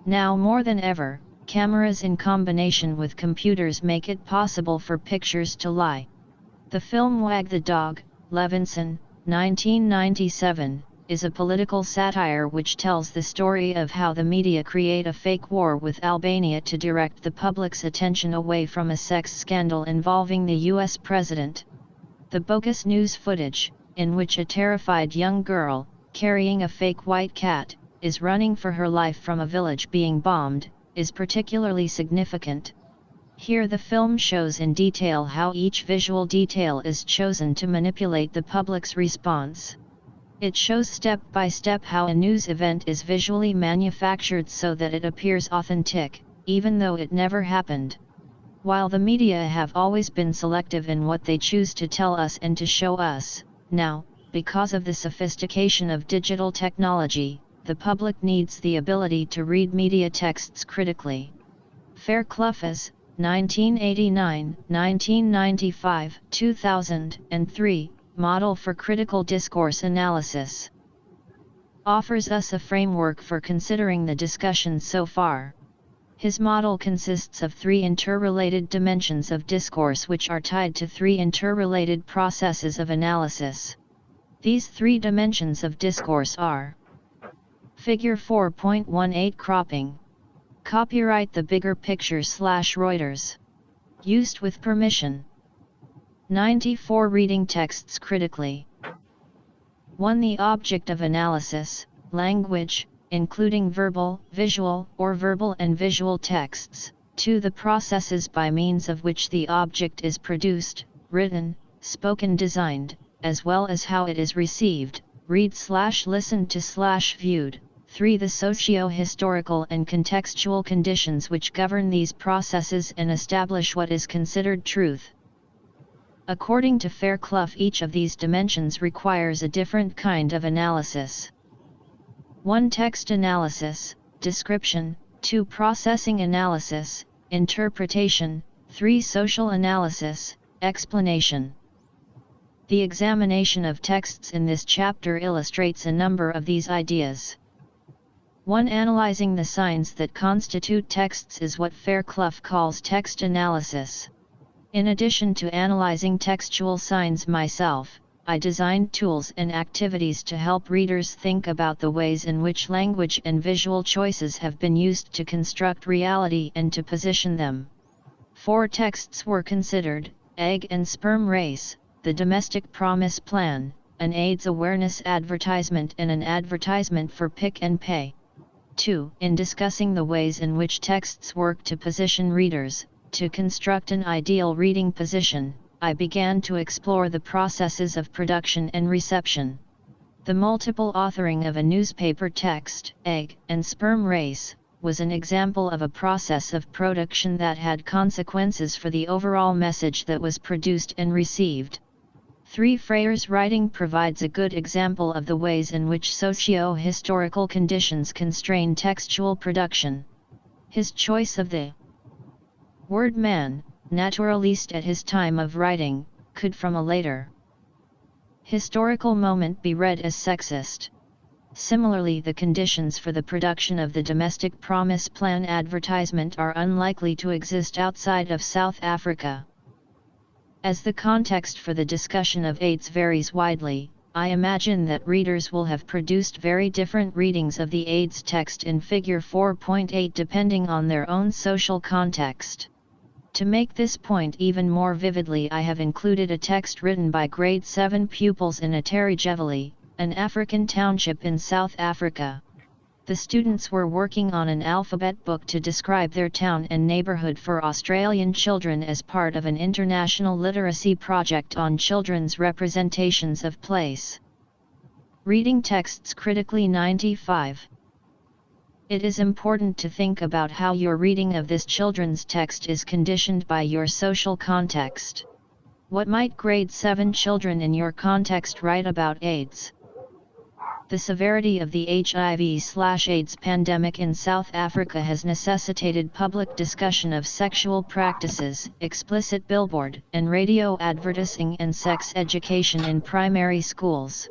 Now more than ever, cameras in combination with computers make it possible for pictures to lie. The film Wag the Dog, Levinson, 1997, is a political satire which tells the story of how the media create a fake war with Albania to direct the public's attention away from a sex scandal involving the US president. The bogus news footage, in which a terrified young girl, carrying a fake white cat, is running for her life from a village being bombed, is particularly significant. Here the film shows in detail how each visual detail is chosen to manipulate the public's response. It shows step by step how a news event is visually manufactured so that it appears authentic, even though it never happened. While the media have always been selective in what they choose to tell us and to show us, now, because of the sophistication of digital technology, the public needs the ability to read media texts critically. Fairclough's 1989, 1995, 2003 Model for Critical Discourse Analysis offers us a framework for considering the discussion so far. His model consists of three interrelated dimensions of discourse which are tied to three interrelated processes of analysis. These three dimensions of discourse are: Figure 4.18 Cropping. Copyright The Bigger Picture / Reuters. Used with permission. 94 Reading texts critically. 1. The object of analysis, language, including verbal, visual, or verbal and visual texts. 2. The processes by means of which the object is produced, written, spoken, designed, as well as how it is received, read / listened to / viewed. 3. The socio-historical and contextual conditions which govern these processes and establish what is considered truth. According to Fairclough, each of these dimensions requires a different kind of analysis. 1. Text analysis, description. 2. Processing analysis, interpretation. 3. Social analysis, explanation. The examination of texts in this chapter illustrates a number of these ideas. 1. Analyzing the signs that constitute texts is what Fairclough calls text analysis. In addition to analyzing textual signs myself, I designed tools and activities to help readers think about the ways in which language and visual choices have been used to construct reality and to position them. 4 texts were considered: Egg and Sperm Race, the Domestic Promise Plan, an AIDS awareness advertisement, and an advertisement for Pick and Pay. 2. In discussing the ways in which texts work to position readers, to construct an ideal reading position, I began to explore the processes of production and reception. The multiple authoring of a newspaper text, Egg and Sperm Race, was an example of a process of production that had consequences for the overall message that was produced and received. 3. Freyr's writing provides a good example of the ways in which socio-historical conditions constrain textual production. His choice of the word man, naturalist at his time of writing, could from a later historical moment be read as sexist. Similarly, the conditions for the production of the Domestic Promise Plan advertisement are unlikely to exist outside of South Africa. As the context for the discussion of AIDS varies widely, I imagine that readers will have produced very different readings of the AIDS text in Figure 4.8 depending on their own social context. To make this point even more vividly, I have included a text written by grade 7 pupils in Aterigeveli, an African township in South Africa. The students were working on an alphabet book to describe their town and neighborhood for Australian children as part of an international literacy project on children's representations of place. Reading texts critically. 95. It is important to think about how your reading of this children's text is conditioned by your social context. What might grade 7 children in your context write about AIDS? The severity of the HIV/AIDS pandemic in South Africa has necessitated public discussion of sexual practices, explicit billboard and radio advertising, and sex education in primary schools.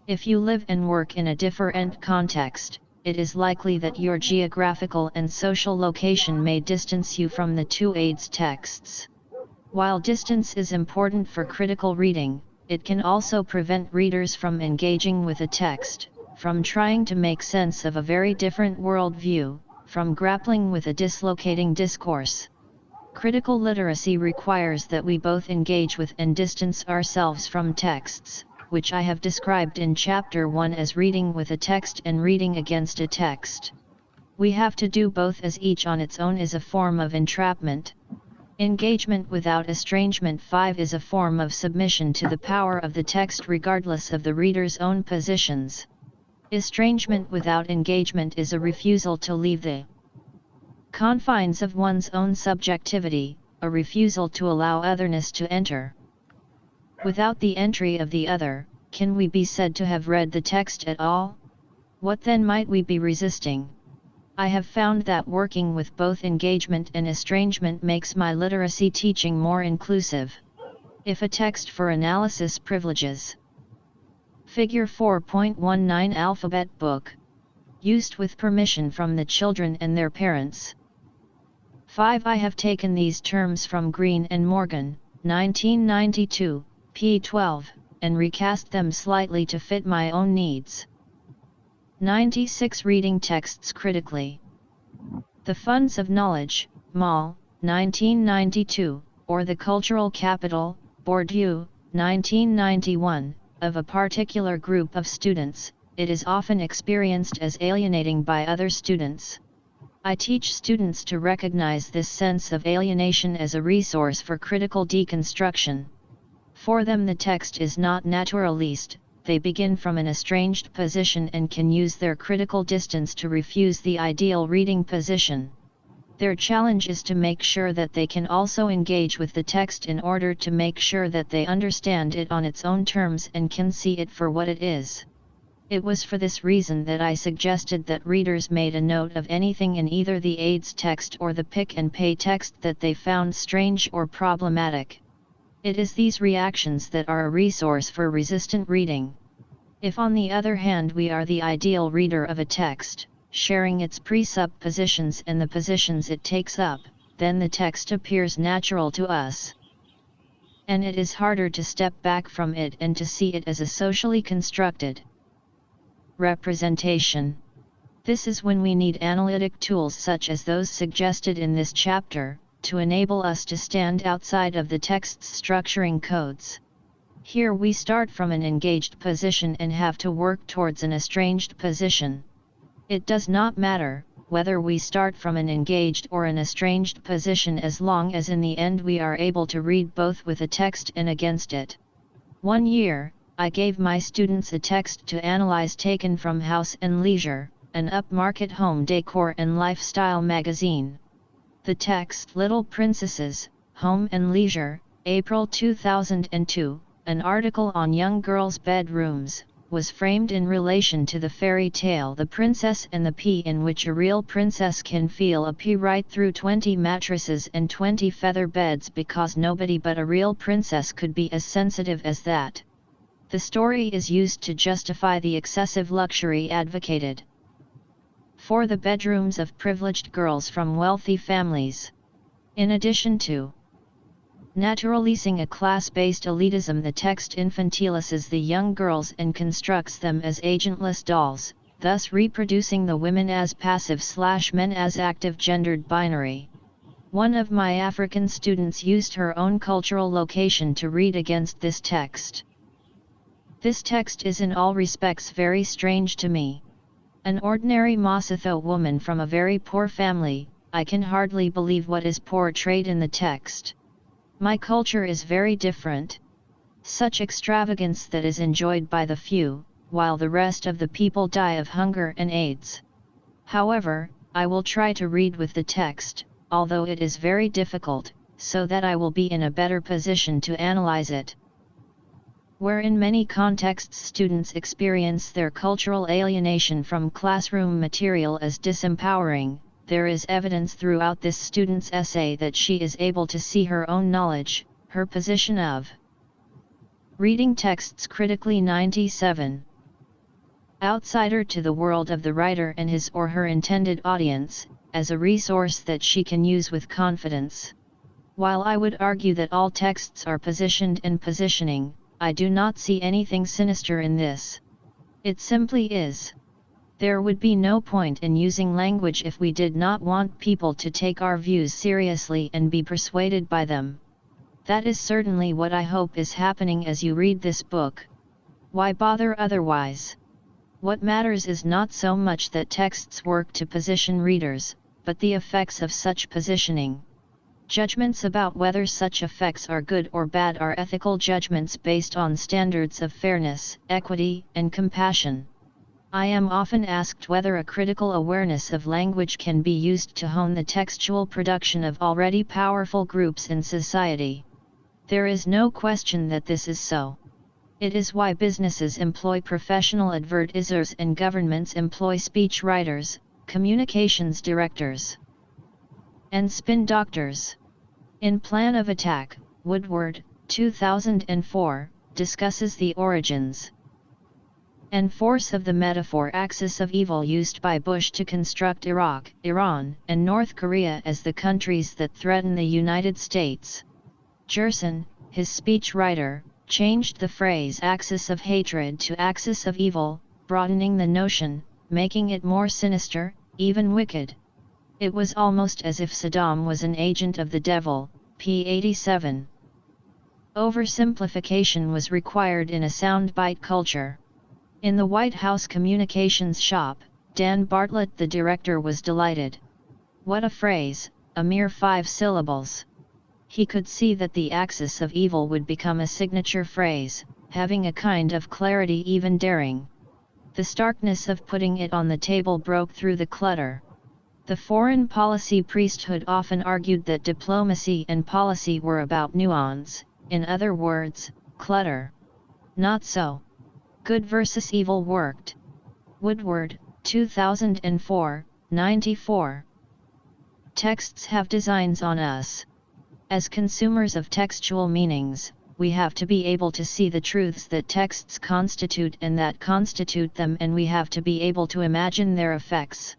If you live and work in a different context, it is likely that your geographical and social location may distance you from the two aids texts. While distance is important for critical reading, it can also prevent readers from engaging with a text, from trying to make sense of a very different worldview, from grappling with a dislocating discourse. Critical literacy requires that we both engage with and distance ourselves from texts, which I have described in Chapter 1 as reading with a text and reading against a text. We have to do both, as each on its own is a form of entrapment. Engagement without estrangement 5 is a form of submission to the power of the text regardless of the reader's own positions. Estrangement without engagement is a refusal to leave the confines of one's own subjectivity, a refusal to allow otherness to enter. Without the entry of the other, can we be said to have read the text at all? What then might we be resisting? I have found that working with both engagement and estrangement makes my literacy teaching more inclusive. If a text for analysis privileges Figure 4.19 Alphabet Book, used with permission from the children and their parents. 5. I have taken these terms from Green and Morgan, 1992, p. 12, and recast them slightly to fit my own needs. 96. Reading texts critically. The Funds of Knowledge, Moll, 1992, or the Cultural Capital, Bourdieu, 1991, of a particular group of students, it is often experienced as alienating by other students. I teach students to recognize this sense of alienation as a resource for critical deconstruction. For them the text is not naturaliste, they begin from an estranged position and can use their critical distance to refuse the ideal reading position. Their challenge is to make sure that they can also engage with the text in order to make sure that they understand it on its own terms and can see it for what it is. It was for this reason that I suggested that readers made a note of anything in either the aids text or the pick and pay text that they found strange or problematic. It is these reactions that are a resource for resistant reading. If on the other hand we are the ideal reader of a text, sharing its presuppositions and the positions it takes up, then the text appears natural to us. And it is harder to step back from it and to see it as a socially constructed representation. This is when we need analytic tools such as those suggested in this chapter, to enable us to stand outside of the text's structuring codes. Here we start from an engaged position and have to work towards an estranged position. It does not matter whether we start from an engaged or an estranged position as long as in the end we are able to read both with a text and against it. One year, I gave my students a text to analyze taken from House and Leisure, an upmarket home decor and lifestyle magazine. The text Little Princesses, Home and Leisure, April 2002, an article on young girls' bedrooms, was framed in relation to the fairy tale The Princess and the Pea, in which a real princess can feel a pea right through 20 mattresses and 20 feather beds because nobody but a real princess could be as sensitive as that. The story is used to justify the excessive luxury advocated for the bedrooms of privileged girls from wealthy families. In addition to naturalizing a class-based elitism, the text infantilizes the young girls and constructs them as agentless dolls, thus reproducing the women as passive/men as active gendered binary. One of my African students used her own cultural location to read against this text. This text is in all respects very strange to me. An ordinary Mosotho woman from a very poor family, I can hardly believe what is portrayed in the text. My culture is very different. Such extravagance that is enjoyed by the few, while the rest of the people die of hunger and AIDS. However, I will try to read with the text, although it is very difficult, so that I will be in a better position to analyze it. Where in many contexts students experience their cultural alienation from classroom material as disempowering, there is evidence throughout this student's essay that she is able to see her own knowledge, her position of reading texts critically. 97. outsider to the world of the writer and his or her intended audience, as a resource that she can use with confidence. While I would argue that all texts are positioned and positioning, I do not see anything sinister in this. It simply is. There would be no point in using language if we did not want people to take our views seriously and be persuaded by them. That is certainly what I hope is happening as you read this book. Why bother otherwise? What matters is not so much that texts work to position readers, but the effects of such positioning. Judgments about whether such effects are good or bad are ethical judgments based on standards of fairness, equity, and compassion. I am often asked whether a critical awareness of language can be used to hone the textual production of already powerful groups in society. There is no question that this is so. It is why businesses employ professional advertisers and governments employ speech writers, communications directors, and spin doctors. In Plan of Attack, Woodward, 2004, discusses the origins and force of the metaphor axis of evil used by Bush to construct Iraq, Iran, and North Korea as the countries that threaten the United States. Gerson, his speech writer, changed the phrase axis of hatred to axis of evil, broadening the notion, making it more sinister, even wicked. It was almost as if Saddam was an agent of the devil, p. 87. Oversimplification was required in a soundbite culture. In the White House communications shop, Dan Bartlett the director was delighted. What a phrase, a mere 5 syllables. He could see that the axis of evil would become a signature phrase, having a kind of clarity even daring. The starkness of putting it on the table broke through the clutter. The foreign policy priesthood often argued that diplomacy and policy were about nuance, in other words, clutter. Not so. Good versus evil worked. Woodward, 2004, 94. Texts have designs on us. As consumers of textual meanings, we have to be able to see the truths that texts constitute and that constitute them, and we have to be able to imagine their effects.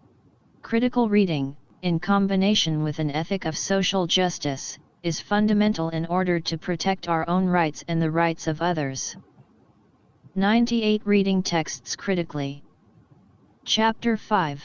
Critical reading, in combination with an ethic of social justice, is fundamental in order to protect our own rights and the rights of others. 98 Reading texts critically. Chapter 5.